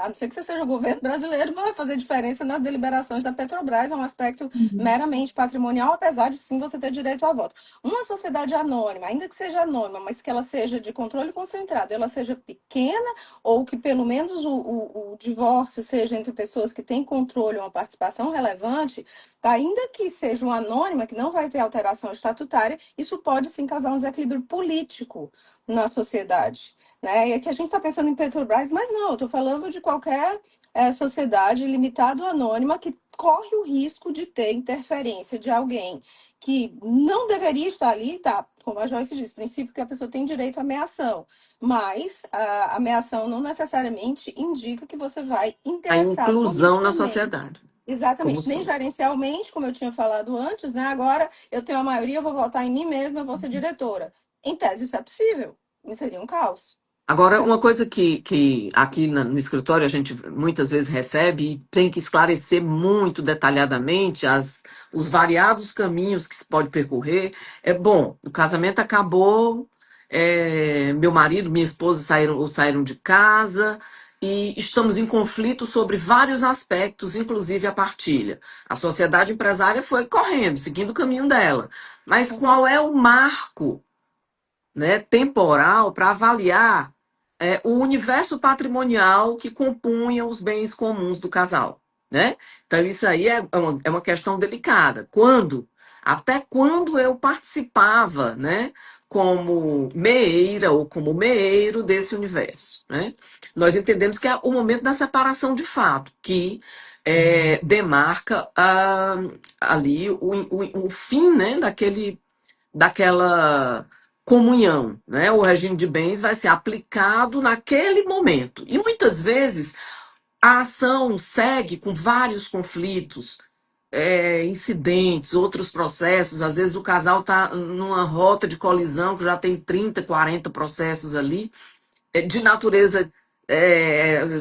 a não ser que você seja o governo brasileiro, não vai fazer diferença nas deliberações da Petrobras, é um aspecto meramente patrimonial, apesar de sim você ter direito ao voto. Uma sociedade anônima, ainda que seja anônima, mas que ela seja de controle concentrado, ela seja pequena, ou que pelo menos o divórcio seja entre pessoas que têm controle ou uma participação relevante, ainda que seja uma anônima, que não vai ter alteração estatutária, isso pode sim causar um desequilíbrio político na sociedade. Né? E aqui a gente está pensando em Petrobras, mas não, eu estou falando de qualquer sociedade limitada ou anônima que corre o risco de ter interferência de alguém que não deveria estar ali, tá? Como a Joyce diz, princípio que a pessoa tem direito à ameação, mas a ameação não necessariamente indica que você vai A ingressar inclusão na politicamente. sociedade, como Exatamente, nem sócio. gerencialmente, como eu tinha falado antes, né? Agora eu tenho a maioria, eu vou votar em mim mesma, eu vou ser diretora. Em tese, isso é possível. Isso seria um caos. Agora, uma coisa que aqui no escritório a gente muitas vezes recebe e tem que esclarecer muito detalhadamente os variados caminhos que se pode percorrer. É bom, o casamento acabou, meu marido, minha esposa saíram de casa e estamos em conflito sobre vários aspectos, inclusive a partilha. A sociedade empresária foi correndo, seguindo o caminho dela. Mas qual é o marco, né, temporal para avaliar o universo patrimonial que compunha os bens comuns do casal, né? Então, isso aí é uma questão delicada. Até quando eu participava, né, como meeira ou como meeiro desse universo, né? Nós entendemos que é o momento da separação de fato, que demarca ali o fim, né, daquela comunhão, né? O regime de bens vai ser aplicado naquele momento. E muitas vezes a ação segue com vários conflitos, incidentes, outros processos. Às vezes o casal está numa rota de colisão que já tem 30, 40 processos ali, de natureza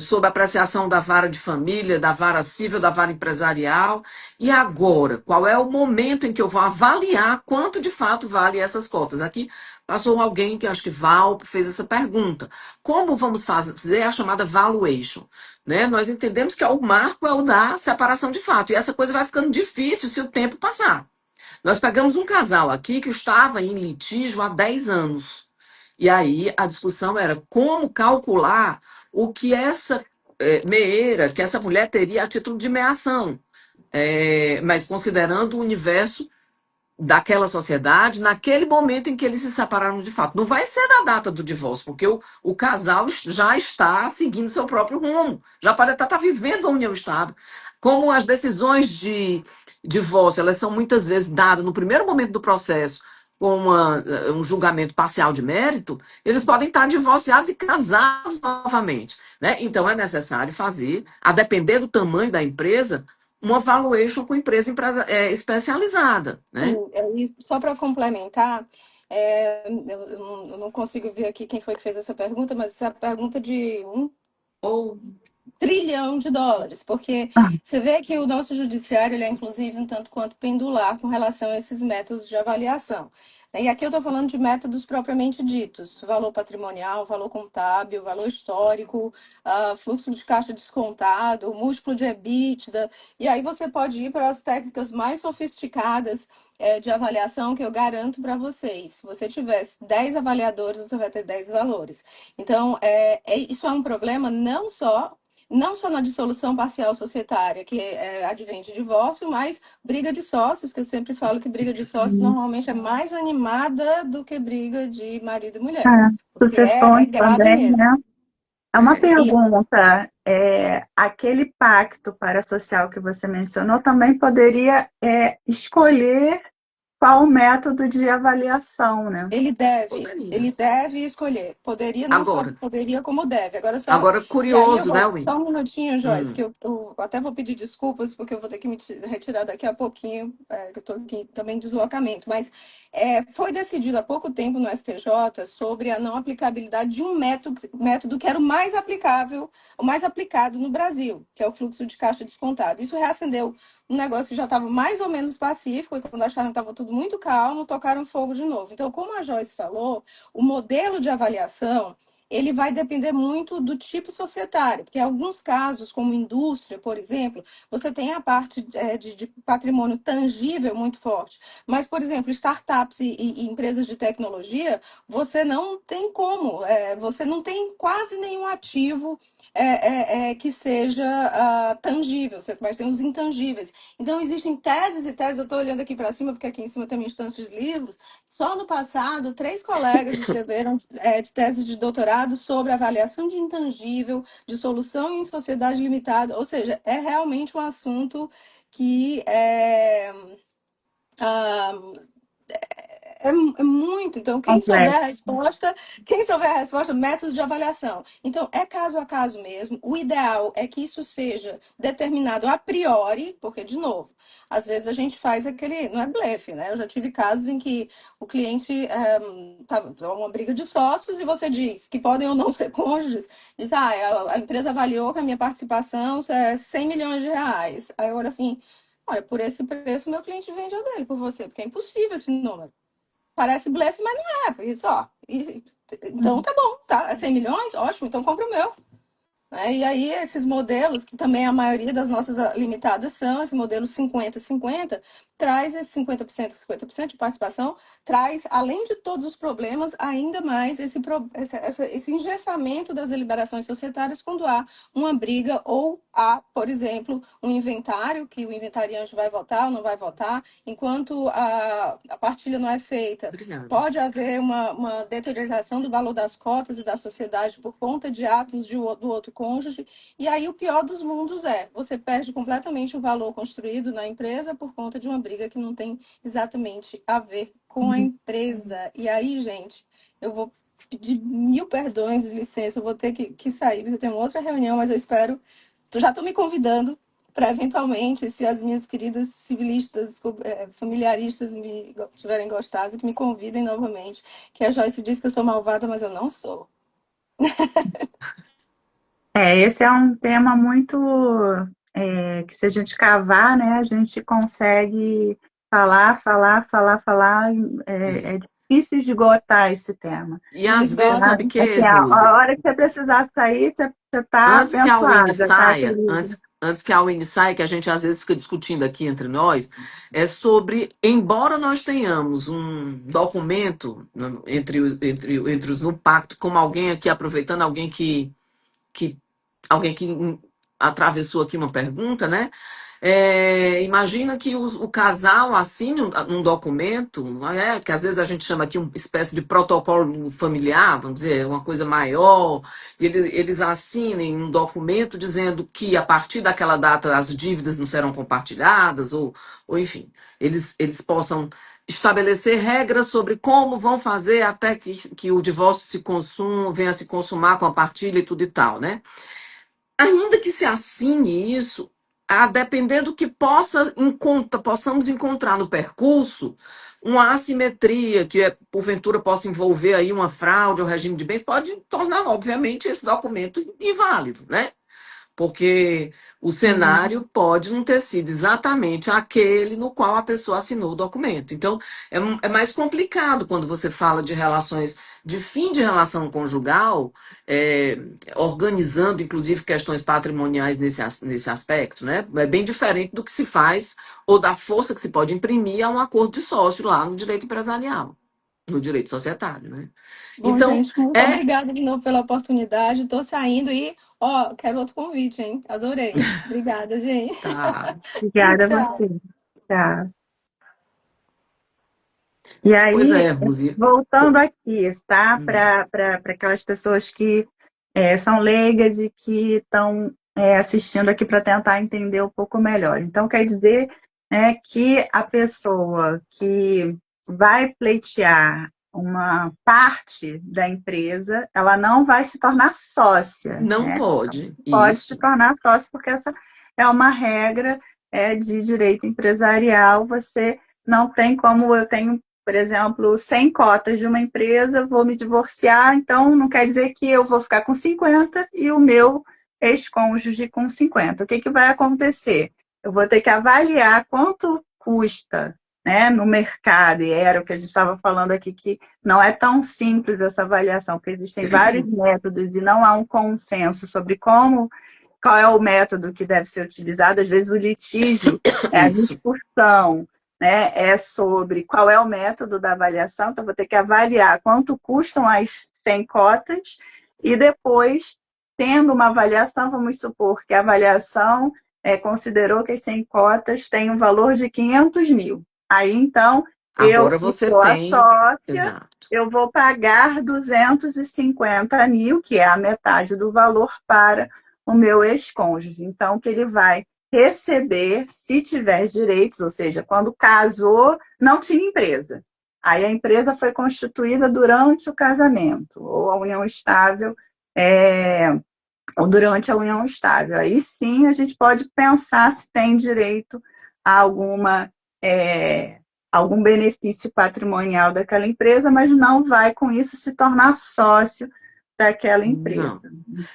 sob apreciação da vara de família, da vara civil, da vara empresarial. E agora, qual é o momento em que eu vou avaliar quanto de fato vale essas cotas? Aqui passou alguém que acho que Val fez essa pergunta. Como vamos fazer a chamada valuation? Né? Nós entendemos que o marco é o da separação de fato, e essa coisa vai ficando difícil se o tempo passar. Nós pegamos um casal aqui que estava em litígio há 10 anos. E aí a discussão era como calcular o que essa meeira, que essa mulher teria a título de meação. Mas considerando o universo daquela sociedade naquele momento em que eles se separaram de fato. Não vai ser da data do divórcio, porque o casal já está seguindo seu próprio rumo, já pode até estar vivendo a união estável. Como as decisões de divórcio, elas são muitas vezes dadas no primeiro momento do processo com um julgamento parcial de mérito, eles podem estar divorciados e casados novamente. Né? Então é necessário fazer, a depender do tamanho da empresa, uma valuation com empresa especializada, né? E só para complementar, eu não consigo ver aqui quem foi que fez essa pergunta, mas essa pergunta de Ou trilhão de dólares, porque você vê que o nosso judiciário ele é inclusive um tanto quanto pendular com relação a esses métodos de avaliação. E aqui eu estou falando de métodos propriamente ditos: valor patrimonial, valor contábil, valor histórico, fluxo de caixa descontado, múltiplo de EBITDA. E aí você pode ir para as técnicas mais sofisticadas de avaliação, que eu garanto para vocês. Se você tiver 10 avaliadores, você vai ter 10 valores. Então, isso é um problema não só na dissolução parcial societária, que advém de divórcio, mas briga de sócios, que eu sempre falo que briga de sócios normalmente é mais animada do que briga de marido e mulher, porque é Sucessões grave também, mesmo. né? É uma E pergunta. Aquele pacto parasocial que você mencionou também poderia escolher qual o método de avaliação, né? ele deve, poderia. ele deve escolher. Poderia, não só Agora, poderia, como deve. agora E aí eu curioso, né, vou, Win? só um minutinho, Joyce, Hum. que eu até vou pedir desculpas, porque eu vou ter que retirar daqui a pouquinho, que eu estou aqui também em deslocamento. Mas foi decidido há pouco tempo no STJ sobre a não aplicabilidade de um método que era o mais aplicado no Brasil, que é o fluxo de caixa descontado. Isso reacendeu um negócio que já estava mais ou menos pacífico, e quando acharam que estava tudo muito calmo, tocaram fogo de novo. Então, como a Joyce falou, o modelo de avaliação ele vai depender muito do tipo societário, porque em alguns casos, como indústria, por exemplo, você tem a parte de patrimônio tangível muito forte. Mas, por exemplo, startups e empresas de tecnologia, você não tem como, você não tem quase nenhum ativo que seja tangível, você vai ter os intangíveis. Então, existem teses e teses, eu estou olhando aqui para cima, porque aqui em cima tem uma instância de livros. Só no passado, 3 colegas escreveram de teses de doutorado sobre avaliação de intangível, de solução em sociedade limitada, ou seja, é realmente um assunto que ah, é muito. Então, Complexo. quem souber a resposta, método de avaliação. Então, é caso a caso mesmo. O ideal é que isso seja determinado a priori, porque, de novo, às vezes a gente faz aquele. Não é blefe, né? Eu já tive casos em que o cliente tá uma briga de sócios e você diz que podem ou não ser cônjuges. Diz, a empresa avaliou que a minha participação é 100 milhões de reais. Aí eu olho assim. Olha, por esse preço, meu cliente vende a dele por você, porque é impossível esse número. Parece blefe, mas não é. Porque só. Então tá bom, tá? É 100 milhões? Ótimo, então compra o meu. E aí, esses modelos, que também a maioria das nossas limitadas são, esse modelo 50-50, traz esse 50% de participação, traz, além de todos os problemas, ainda mais esse engessamento das deliberações societárias quando há uma briga ou há, por exemplo, um inventário, que o inventariante vai votar ou não vai votar, enquanto a partilha não é feita. Obrigada. Pode haver uma deterioração do valor das cotas e da sociedade por conta de atos do outro cônjuge. E aí o pior dos mundos você perde completamente o valor construído na empresa por conta de uma briga que não tem exatamente a ver com a empresa. E aí, gente, eu vou pedir mil perdões, licença, eu vou ter que sair, porque eu tenho outra reunião, mas eu espero. Já estou me convidando para eventualmente, se as minhas queridas civilistas, familiaristas tiverem gostado, que me convidem novamente. Que a Joyce diz que eu sou malvada, mas eu não sou. Esse é um tema muito que se a gente cavar, né, a gente consegue falar. É. É difícil esgotar esse tema. E às Luiz vezes, gosta. sabe o que, Assim, a Rose? hora que você precisar sair, você está Antes que a Winnie abençoada, tá, saia, querida? antes que a Winnie saia, que a gente às vezes fica discutindo aqui entre nós, é sobre, embora nós tenhamos um documento entre os no pacto, como alguém aqui, aproveitando que alguém que atravessou aqui uma pergunta, né? Imagina que o casal assine um documento, que às vezes a gente chama aqui uma espécie de protocolo familiar, vamos dizer, uma coisa maior, e eles assinem um documento dizendo que a partir daquela data as dívidas não serão compartilhadas, ou enfim, eles possam estabelecer regras sobre como vão fazer até que o divórcio venha a se consumar com a partilha e tudo e tal, né? Ainda que se assine isso, a depender do que possamos encontrar no percurso, uma assimetria que porventura possa envolver aí uma fraude ao regime de bens, pode tornar, obviamente, esse documento inválido, né? Porque o Uhum. cenário pode não ter sido exatamente aquele no qual a pessoa assinou o documento. Então, é mais complicado quando você fala de relações, de fim de relação conjugal, é, organizando, inclusive, questões patrimoniais nesse aspecto, né? É bem diferente do que se faz, ou da força que se pode imprimir a um acordo de sócio lá no direito empresarial, no direito societário, né? Bom, Então, gente, muito é. obrigada de novo pela oportunidade. Tô saindo e, ó, quero outro convite, hein? Adorei. Obrigada, gente. Tá. Obrigada a Tchau. você. Tá. E Pois aí, é, Rosi. voltando aqui, tá? Hum. Para aquelas pessoas que são leigas e que estão assistindo aqui para tentar entender um pouco melhor. Então, quer dizer, né, que a pessoa que vai pleitear uma parte da empresa, ela não vai se tornar sócia, Não né? pode, Pode se isso. tornar sócio, porque essa é uma regra de direito empresarial. Você não tem como eu tenho, por exemplo, 100 cotas de uma empresa, vou me divorciar, então não quer dizer que eu vou ficar com 50 e o meu ex-cônjuge com 50. O que, que vai acontecer? Eu vou ter que avaliar quanto custa, né, no mercado, e era o que a gente estava falando aqui, que não é tão simples essa avaliação, porque existem vários métodos e não há um consenso sobre qual é o método que deve ser utilizado. Às vezes o litígio, a Isso. discussão, né, é sobre qual é o método da avaliação, então vou ter que avaliar quanto custam as 100 cotas e depois, tendo uma avaliação, vamos supor que a avaliação considerou que as 100 cotas têm um valor de 500 mil. Aí, então, eu Agora que você sou a tem. sócia, Exato. eu vou pagar 250 mil, que é a metade do valor, para o meu ex-cônjuge. Então, que ele vai receber, se tiver direitos, ou seja, quando casou, não tinha empresa. Aí a empresa foi constituída durante o casamento, ou a união estável, ou durante a união estável. Aí sim a gente pode pensar se tem direito a é, algum benefício patrimonial daquela empresa, mas não vai com isso se tornar sócio daquela empresa. Não.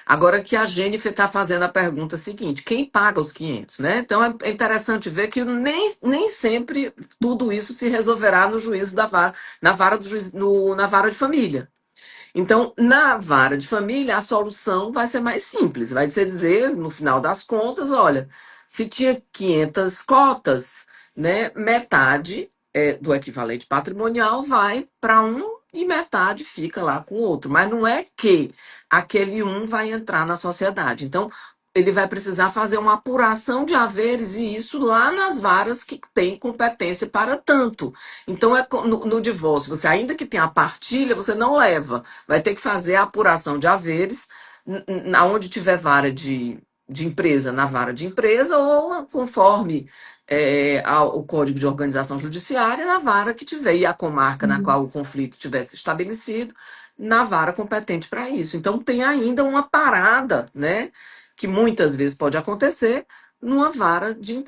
Agora que a Jennifer está fazendo a pergunta seguinte: quem paga os 500, né? Então é interessante ver que nem sempre tudo isso se resolverá no juízo da vara, na vara do juiz, na vara de família. Então, na vara de família, a solução vai ser mais simples. Vai ser dizer, no final das contas, olha, se tinha 500 cotas, né, metade do equivalente patrimonial vai para um e metade fica lá com o outro. Mas não é que aquele um vai entrar na sociedade. Então, ele vai precisar fazer uma apuração de haveres e isso lá nas varas que têm competência para tanto. Então, no divórcio, você ainda que tenha a partilha, você não leva. Vai ter que fazer a apuração de haveres, onde tiver vara de empresa, na vara de empresa, ou conforme o Código de Organização Judiciária, na vara que tiver, e a comarca na qual o conflito tivesse estabelecido, na vara competente para isso. Então, tem ainda uma parada, né, que muitas vezes pode acontecer numa vara de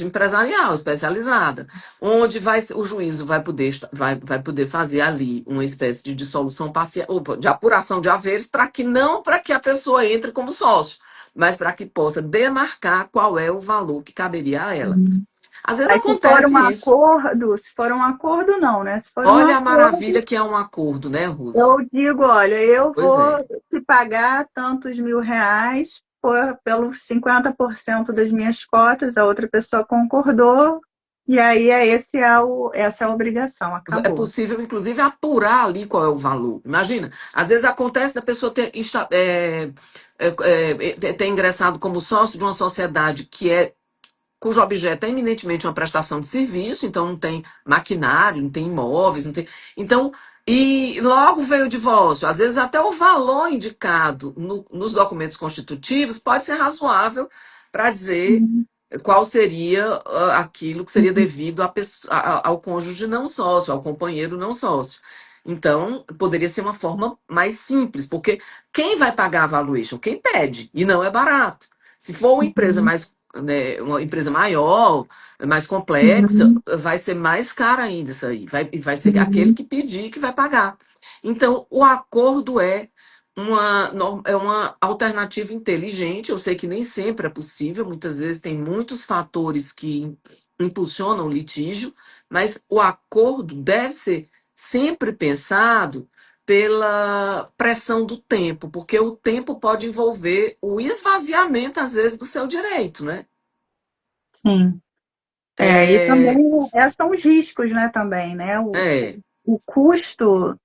empresarial especializada, onde o juízo vai poder fazer ali uma espécie de dissolução parcial, opa, de apuração de haveres, não para que a pessoa entre como sócio, mas para que possa demarcar qual é o valor que caberia a ela. Às vezes Mas acontece isso. se for um acordo, não, né? Se for um Olha a acordo, maravilha que é um acordo, né, Rose? eu digo, olha, eu Pois vou é. te pagar tantos mil reais pelos 50% das minhas cotas, a outra pessoa concordou, e aí essa é a obrigação, É acabou. possível, inclusive, apurar ali qual é o valor. Imagina, às vezes acontece da pessoa ter ingressado como sócio de uma sociedade cujo objeto é eminentemente uma prestação de serviço, então não tem maquinário, não tem imóveis, não tem. Então, e logo veio o divórcio. Às vezes até o valor indicado nos documentos constitutivos pode ser razoável para dizer Uhum. qual seria aquilo que seria devido ao cônjuge não sócio, ao companheiro não sócio. Então, poderia ser uma forma mais simples, porque quem vai pagar a valuation? Quem pede, e não é barato. Se for uma empresa Uhum. mais, né, uma empresa maior, mais complexa, Uhum. vai ser mais cara ainda isso aí. Vai ser aquele Uhum. que pedir que vai pagar. Então, o acordo é uma alternativa inteligente. Eu sei que nem sempre é possível, muitas vezes tem muitos fatores que impulsionam o litígio, mas o acordo deve ser sempre pensado pela pressão do tempo, porque o tempo pode envolver o esvaziamento, às vezes, do seu direito, né? Sim. E também É, são os riscos, né, também, né? é, O custo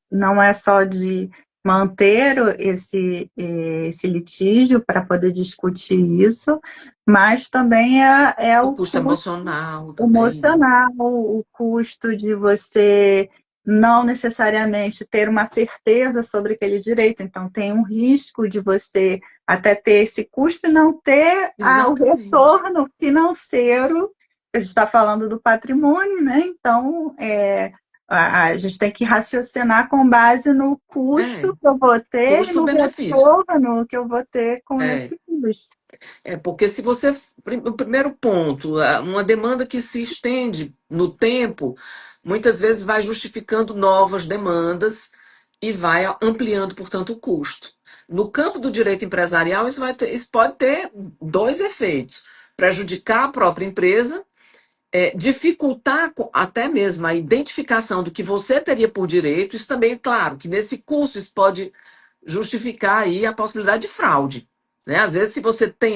não é só de manter esse litígio para poder discutir isso, mas também é o o custo custo emocional também, né? emocional, o custo de você não necessariamente ter uma certeza sobre aquele direito. Então, tem um risco de você até ter esse custo e não ter o Exatamente. retorno financeiro. A gente está falando do patrimônio, né? Então, a gente tem que raciocinar com base no É, custo que eu vou ter e no custo-benefício. retorno que eu vou ter com É. esse custo. Porque se você. O primeiro ponto, uma demanda que se estende no tempo, muitas vezes vai justificando novas demandas e vai ampliando, portanto, o custo. No campo do direito empresarial, isso pode ter dois efeitos: prejudicar a própria empresa, dificultar até mesmo a identificação do que você teria por direito. Isso também, claro, que nesse custo isso pode justificar aí a possibilidade de fraude, né? Às vezes, se você tem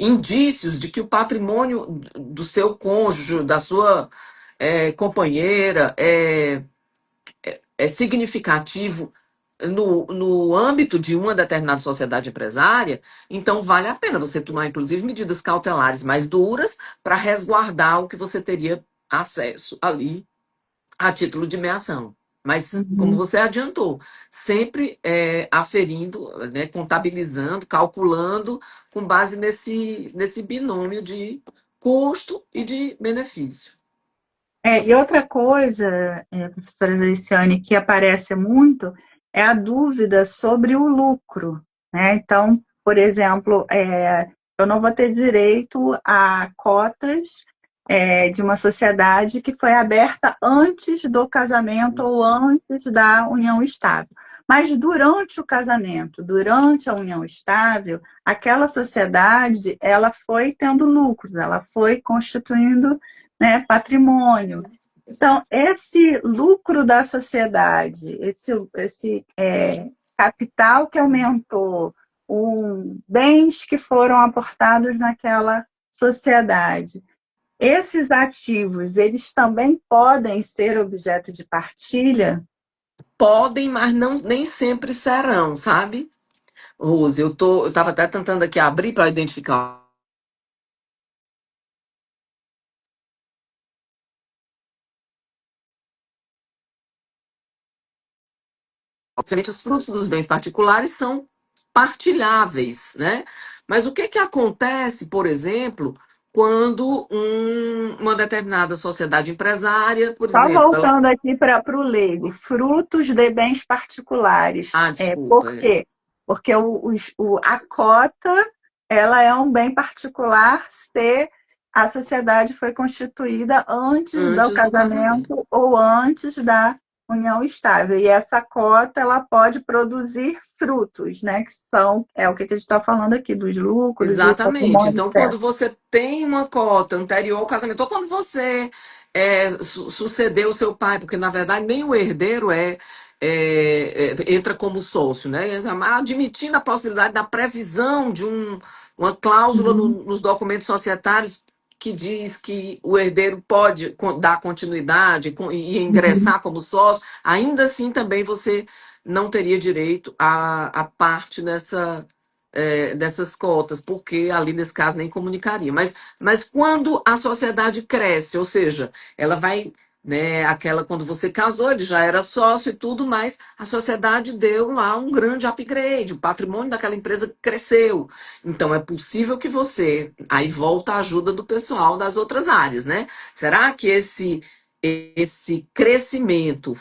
indícios de que o patrimônio do seu cônjuge, da sua companheira, é significativo no âmbito de uma determinada sociedade empresária, então vale a pena você tomar, inclusive, medidas cautelares mais duras para resguardar o que você teria acesso ali a título de meação. Mas, como Uhum. você adiantou, sempre aferindo, né, contabilizando, calculando com base nesse binômio de custo e de benefício. E outra coisa, professora Feliciane, que aparece muito é a dúvida sobre o lucro, né? Então, por exemplo, eu não vou ter direito a cotas, de uma sociedade que foi aberta antes do casamento ou Isso. antes da união estável. Mas durante o casamento, durante a união estável, aquela sociedade, ela foi tendo lucros, ela foi constituindo, né, patrimônio. Então, esse lucro da sociedade, esse capital que aumentou, bens que foram aportados naquela sociedade, esses ativos, eles também podem ser objeto de partilha? Podem, mas não, nem sempre serão, sabe? Rose, eu estava até tentando aqui abrir para identificar. Obviamente, os frutos dos bens particulares são partilháveis, né? Mas o que que acontece, por exemplo, quando uma determinada sociedade empresária, por Só exemplo, voltando aqui para o leigo, frutos de bens particulares. desculpa, Por quê? Porque a cota ela é um bem particular se a sociedade foi constituída antes do antes do casamento. casamento ou antes da união estável. E essa cota ela pode produzir frutos, né? Que são, é o que a gente está falando aqui, dos lucros e o Exatamente. patrimônio, Então, etc. quando você tem uma cota anterior ao casamento, ou quando você sucedeu o seu pai, porque na verdade nem o herdeiro entra como sócio, né? Admitindo a possibilidade da previsão de uma cláusula Uhum, nos documentos societários que diz que o herdeiro pode dar continuidade e uhum. ingressar como sócio, ainda assim também você não teria direito à parte dessas cotas, porque ali nesse caso nem comunicaria. Mas quando a sociedade cresce, ou seja, ela vai, né, aquela quando você casou, ele já era sócio e tudo, mas a sociedade deu lá um grande upgrade, o patrimônio daquela empresa cresceu. Então é possível que você, aí volta a ajuda do pessoal das outras áreas, né? Será que esse crescimento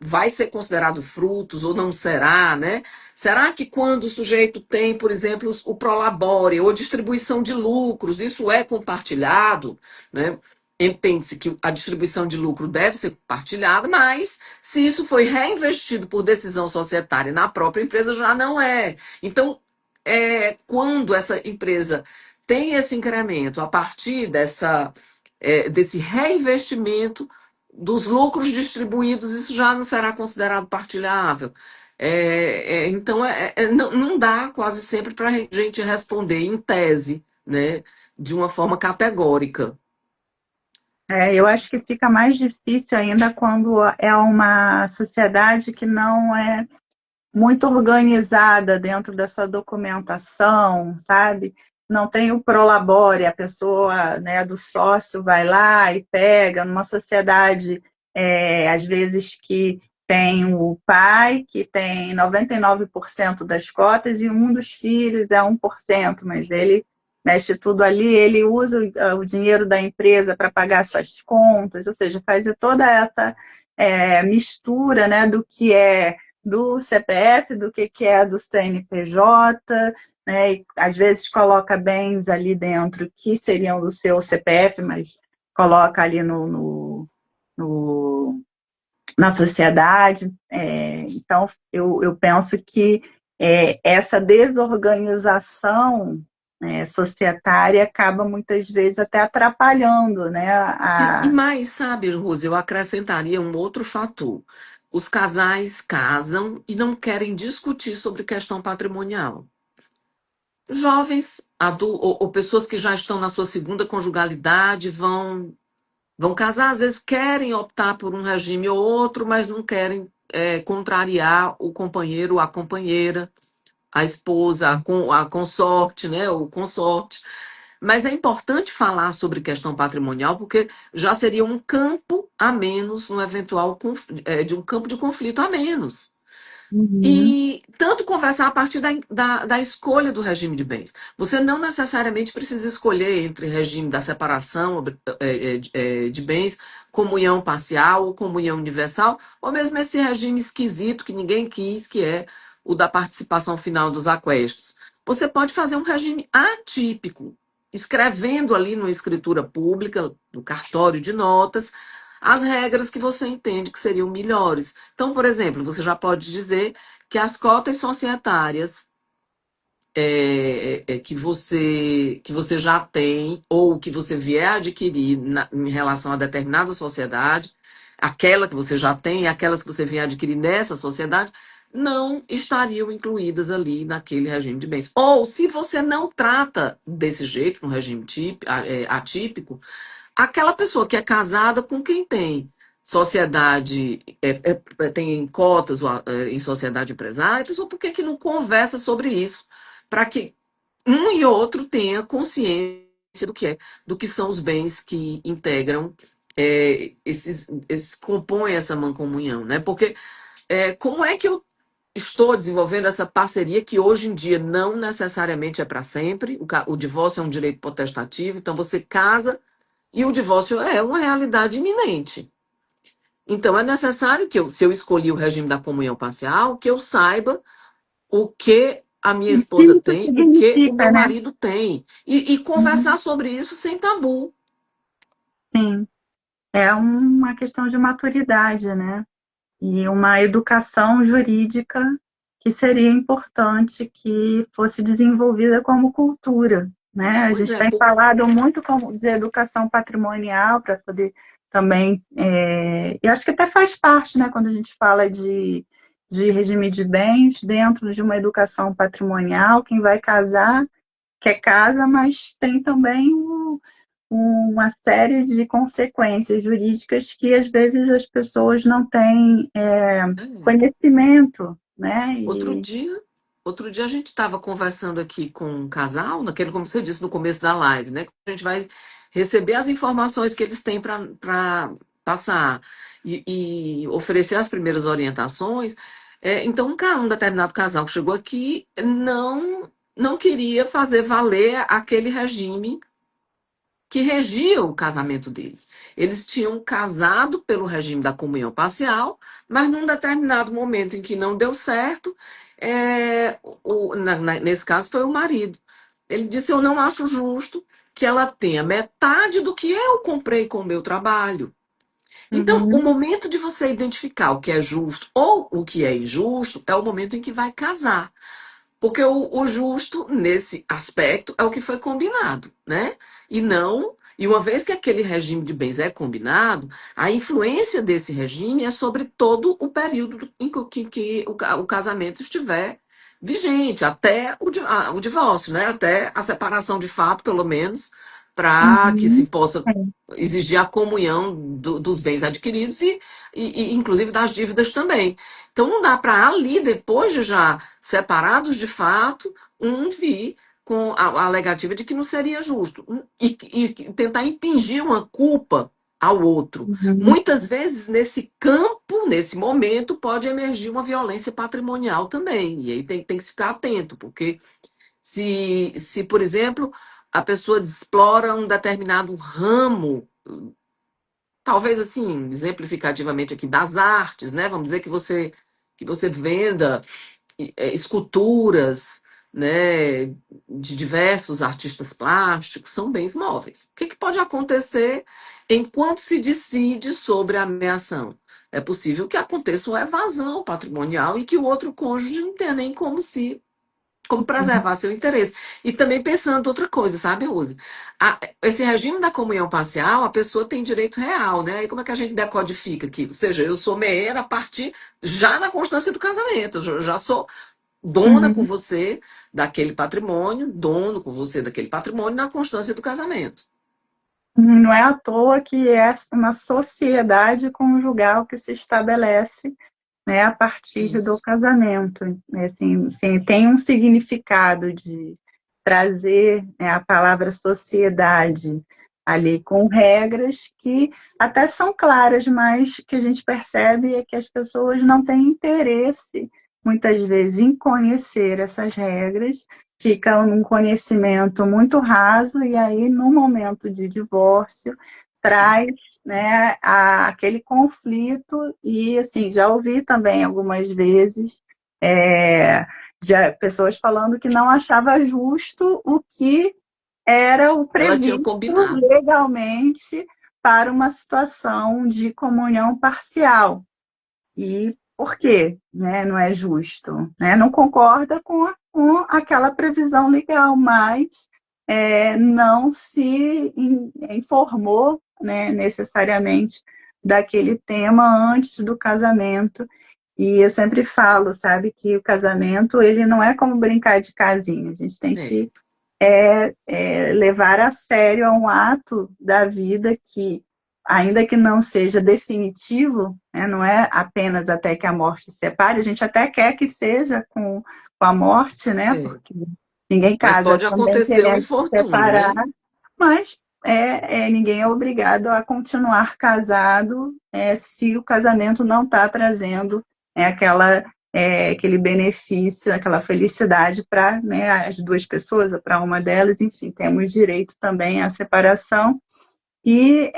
vai ser considerado frutos ou não será, né? Será que quando o sujeito tem, por exemplo, o prolabore ou distribuição de lucros, isso é compartilhado, né? Entende-se que a distribuição de lucro deve ser compartilhada, mas se isso foi reinvestido por decisão societária na própria empresa, já não é. Então, quando essa empresa tem esse incremento a partir desse reinvestimento dos lucros distribuídos, isso já não será considerado partilhável. Então, não dá quase sempre para a gente responder em tese, né, de uma forma categórica. Eu acho que fica mais difícil ainda quando é uma sociedade que não é muito organizada dentro da sua documentação, sabe? Não tem o prolabore, a pessoa, né, do sócio vai lá e pega, numa sociedade, às vezes, que tem o pai, que tem 99% das cotas, e um dos filhos é 1%, mas ele mexe tudo ali, ele usa o dinheiro da empresa para pagar suas contas, ou seja, faz toda essa mistura, né, do que é do CPF, do que é do CNPJ, né? E às vezes coloca bens ali dentro que seriam do seu CPF, mas coloca ali no na sociedade. Então, eu penso que essa desorganização societária acaba muitas vezes até atrapalhando, né, E mais, sabe, Rose, eu acrescentaria um outro fator. Os casais casam e não querem discutir sobre questão patrimonial. Jovens, ou pessoas que já estão na sua segunda conjugalidade vão casar, às vezes querem optar por um regime ou outro, mas não querem contrariar o companheiro, a companheira, a esposa, a consorte, né, o consorte. Mas é importante falar sobre questão patrimonial, porque já seria um campo a menos, um eventual de um campo de conflito a menos. Uhum, E tanto conversar a partir da escolha do regime de bens. Você não necessariamente precisa escolher entre regime da separação de bens, comunhão parcial ou comunhão universal, ou mesmo esse regime esquisito que ninguém quis, que é o da participação final dos aquestos. Você pode fazer um regime atípico, escrevendo ali numa escritura pública, no cartório de notas, as regras que você entende que seriam melhores. Então, por exemplo, você já pode dizer que as cotas societárias que você já tem ou que você vier a adquirir em relação a determinada sociedade, aquela que você já tem e aquelas que você vier a adquirir nessa sociedade, não estariam incluídas ali naquele regime de bens. Ou se você não trata desse jeito, no regime atípico, aquela pessoa que é casada com quem tem sociedade, tem cotas em sociedade empresária, a pessoa por que que não conversa sobre isso? Para que um e outro tenha consciência do que são os bens que integram esses compõem essa mancomunhão, né? Porque como é que eu estou desenvolvendo essa parceria que hoje em dia não necessariamente é para sempre? O divórcio é um direito potestativo, então você casa e o divórcio é uma realidade iminente. Então, é necessário que se eu escolhi o regime da comunhão parcial, que eu saiba o que a minha O que esposa isso tem, o que o significa, meu né? marido tem. E conversar Uhum. sobre isso sem tabu. Sim, é uma questão de maturidade, né? E uma educação jurídica que seria importante que fosse desenvolvida como cultura, né? A Pois gente é, tem falado muito de educação patrimonial para poder também, e acho que até faz parte, né, quando a gente fala de regime de bens dentro de uma educação patrimonial, quem vai casar quer casa, mas tem também uma série de consequências jurídicas que às vezes as pessoas não têm é. conhecimento, né? Outro E dia, outro dia a gente estava conversando aqui com um casal, naquele, como você disse no começo da live, né? A gente vai receber as informações que eles têm para passar e oferecer as primeiras orientações. Então, um determinado casal que chegou aqui não queria fazer valer aquele regime que regia o casamento deles. Eles tinham casado pelo regime da comunhão parcial, mas num determinado momento em que não deu certo, nesse caso foi o marido. Ele disse: Eu não acho justo que ela tenha metade do que eu comprei com o meu trabalho. Então, o uhum, momento de você identificar o que é justo ou o que é injusto é o momento em que vai casar. Porque o justo, nesse aspecto, é o que foi combinado, né? E não. E uma vez que aquele regime de bens é combinado, a influência desse regime é sobre todo o período em que o casamento estiver vigente, até o divórcio, né? Até a separação de fato, pelo menos, para que se uhum, possa é, exigir a comunhão dos bens adquiridos e, inclusive, das dívidas também. Então, não dá para ali, depois de já separados de fato, um vir com a alegativa de que não seria justo e tentar impingir uma culpa ao outro. uhum, Muitas vezes, nesse campo, nesse momento, pode emergir uma violência patrimonial também. E aí tem que se ficar atento, porque se, por exemplo, a pessoa explora um determinado ramo, talvez assim, exemplificativamente aqui, das artes, né? Vamos dizer que você venda esculturas, né, de diversos artistas plásticos, são bens móveis. O que, que pode acontecer enquanto se decide sobre a ameação? É possível que aconteça uma evasão patrimonial e que o outro cônjuge não tenha nem como preservar seu interesse. E também pensando outra coisa, sabe, Rose? Esse regime da comunhão parcial, a pessoa tem direito real, né? E como é que a gente decodifica aqui? Ou seja, eu sou meera a partir já na constância do casamento, eu já sou dona com uhum. você daquele patrimônio, dono com você daquele patrimônio na constância do casamento. Não é à toa que é uma sociedade conjugal que se estabelece, né, a partir do Isso. casamento. Assim, sim, tem um significado de trazer, né, a palavra sociedade ali com regras que até são claras, mas que a gente percebe é que as pessoas não têm interesse, muitas vezes, em conhecer essas regras, ficam num conhecimento muito raso e aí, no momento de divórcio, traz, né, aquele conflito e, assim, já ouvi também algumas vezes de pessoas falando que não achava justo o que era o Ela tinha previsto combinado. legalmente para uma situação de comunhão parcial. E por quê? Né? Não é justo. Né? Não concorda com aquela previsão legal, mas não se informou, né, necessariamente daquele tema antes do casamento. E eu sempre falo, sabe, que o casamento ele não é como brincar de casinha. A gente tem É, que levar a sério um ato da vida que, ainda que não seja definitivo, né, não é apenas até que a morte separe, a gente até quer que seja com a morte, né, é. porque ninguém Mas casa pode também acontecer o querendo se infortúnio, separar, né? mas ninguém é obrigado a continuar casado se o casamento não está trazendo aquele benefício, aquela felicidade para, né, as duas pessoas, para uma delas, enfim, temos direito também à separação. E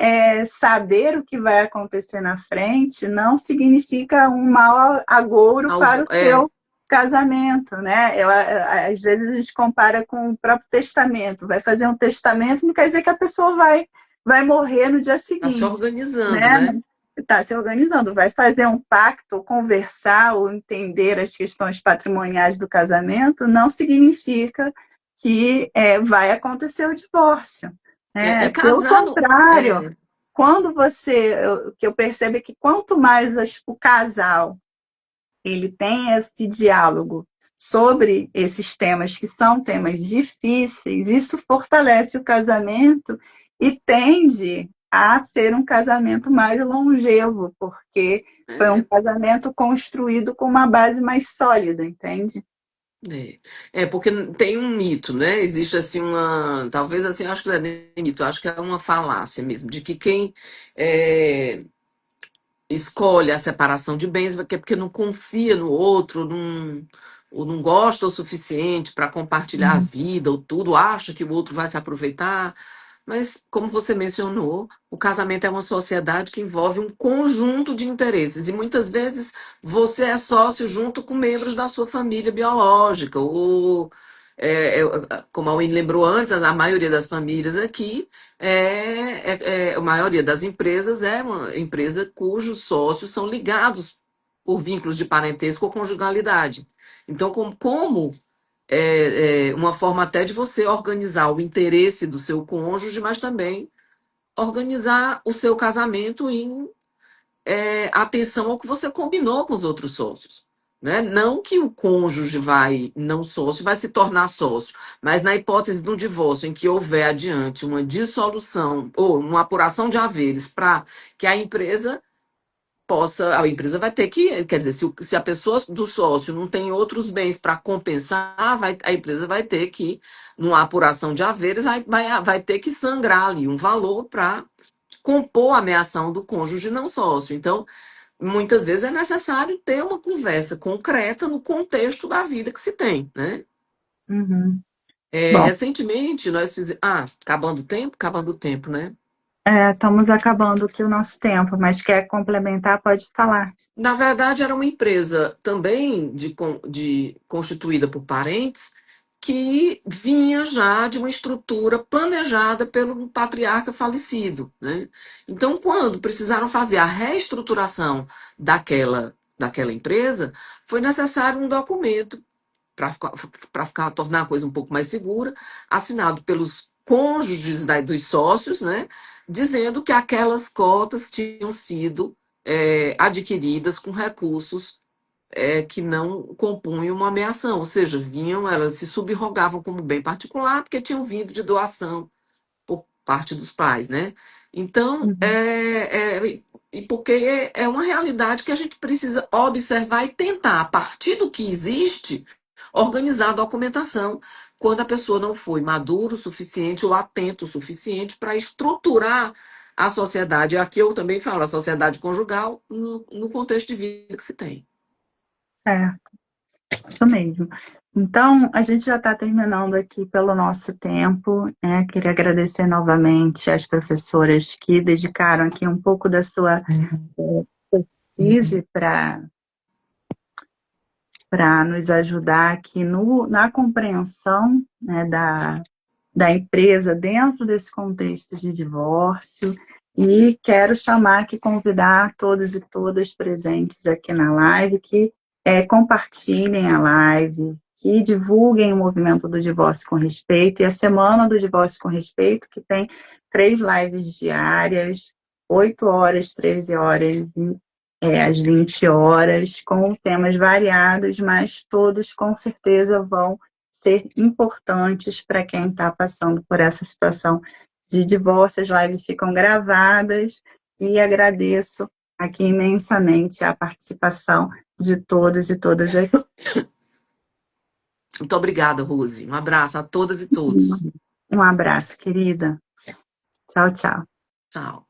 saber o que vai acontecer na frente não significa um mau agouro para Algo, o seu casamento, né? Às vezes a gente compara com o próprio testamento. Vai fazer um testamento, não quer dizer que a pessoa vai morrer no dia Está se seguinte, organizando, né? né? Está se organizando, vai fazer um pacto, ou conversar, ou entender as questões patrimoniais do casamento, não significa que vai acontecer o divórcio. E Né? Pelo casado, contrário, quando que eu percebo é que quanto mais o casal ele tem esse diálogo sobre esses temas que são temas difíceis, isso fortalece o casamento e tende a ser um casamento mais longevo, porque foi um é, casamento construído com uma base mais sólida, entende? porque tem um mito, né? Existe assim talvez assim, eu acho que não é nem mito, eu acho que é uma falácia mesmo, de que quem é, escolhe a separação de bens porque não confia no outro, ou não gosta o suficiente para compartilhar a Uhum. vida, ou tudo, acha que o outro vai se aproveitar. Mas, como você mencionou, o casamento é uma sociedade que envolve um conjunto de interesses. E muitas vezes você é sócio junto com membros da sua família biológica. Ou, como a Wynne lembrou antes, a maioria das famílias aqui, a maioria das empresas é uma empresa cujos sócios são ligados por vínculos de parentesco ou conjugalidade. Então, como uma forma até de você organizar o interesse do seu cônjuge, mas também organizar o seu casamento em atenção ao que você combinou com os outros sócios. Né? Não que o cônjuge não sócio, vai se tornar sócio, mas na hipótese do divórcio, em que houver adiante uma dissolução ou uma apuração de haveres para que a empresa vai ter que, quer dizer, se a pessoa do sócio não tem outros bens para compensar, a empresa vai ter que, numa apuração de haveres, vai ter que sangrar ali um valor para compor a ameação do cônjuge não sócio. Então, muitas vezes é necessário ter uma conversa concreta no contexto da vida que se tem, né? Uhum. Bom, Recentemente, nós fizemos... acabando o tempo? Acabando o tempo, né? estamos acabando aqui o nosso tempo, mas quer complementar, pode falar. Na verdade, era uma empresa também constituída por parentes que vinha já de uma estrutura planejada pelo patriarca falecido, né? Então, quando precisaram fazer a reestruturação daquela empresa, foi necessário um documento para tornar a coisa um pouco mais segura, assinado pelos cônjuges dos sócios, né, dizendo que aquelas cotas tinham sido adquiridas com recursos que não compunham uma ameação, ou seja, elas se subrogavam como bem particular porque tinham vindo de doação por parte dos pais, né? Então, Uhum. e porque é uma realidade que a gente precisa observar e tentar, a partir do que existe, organizar a documentação quando a pessoa não foi maduro o suficiente ou atento o suficiente para estruturar a sociedade. Aqui eu também falo, a sociedade conjugal, no contexto de vida que se tem. Certo. Isso mesmo. Então, a gente já está terminando aqui pelo nosso tempo, né? Queria agradecer novamente às professoras que dedicaram aqui um pouco da sua pesquisa para nos ajudar aqui na compreensão, né, da empresa dentro desse contexto de divórcio. E quero chamar aqui, convidar todos e todas presentes aqui na live que compartilhem a live, que divulguem o movimento do divórcio com respeito e a semana do divórcio com respeito, que tem 3 lives diárias, 8 horas, 13 horas e às 20 horas, com temas variados, mas todos com certeza vão ser importantes para quem está passando por essa situação de divórcio. As lives ficam gravadas e agradeço aqui imensamente a participação de todos e todas aqui. Muito obrigada, Rose. Um abraço a todas e todos. Um abraço, querida. Tchau, tchau. Tchau.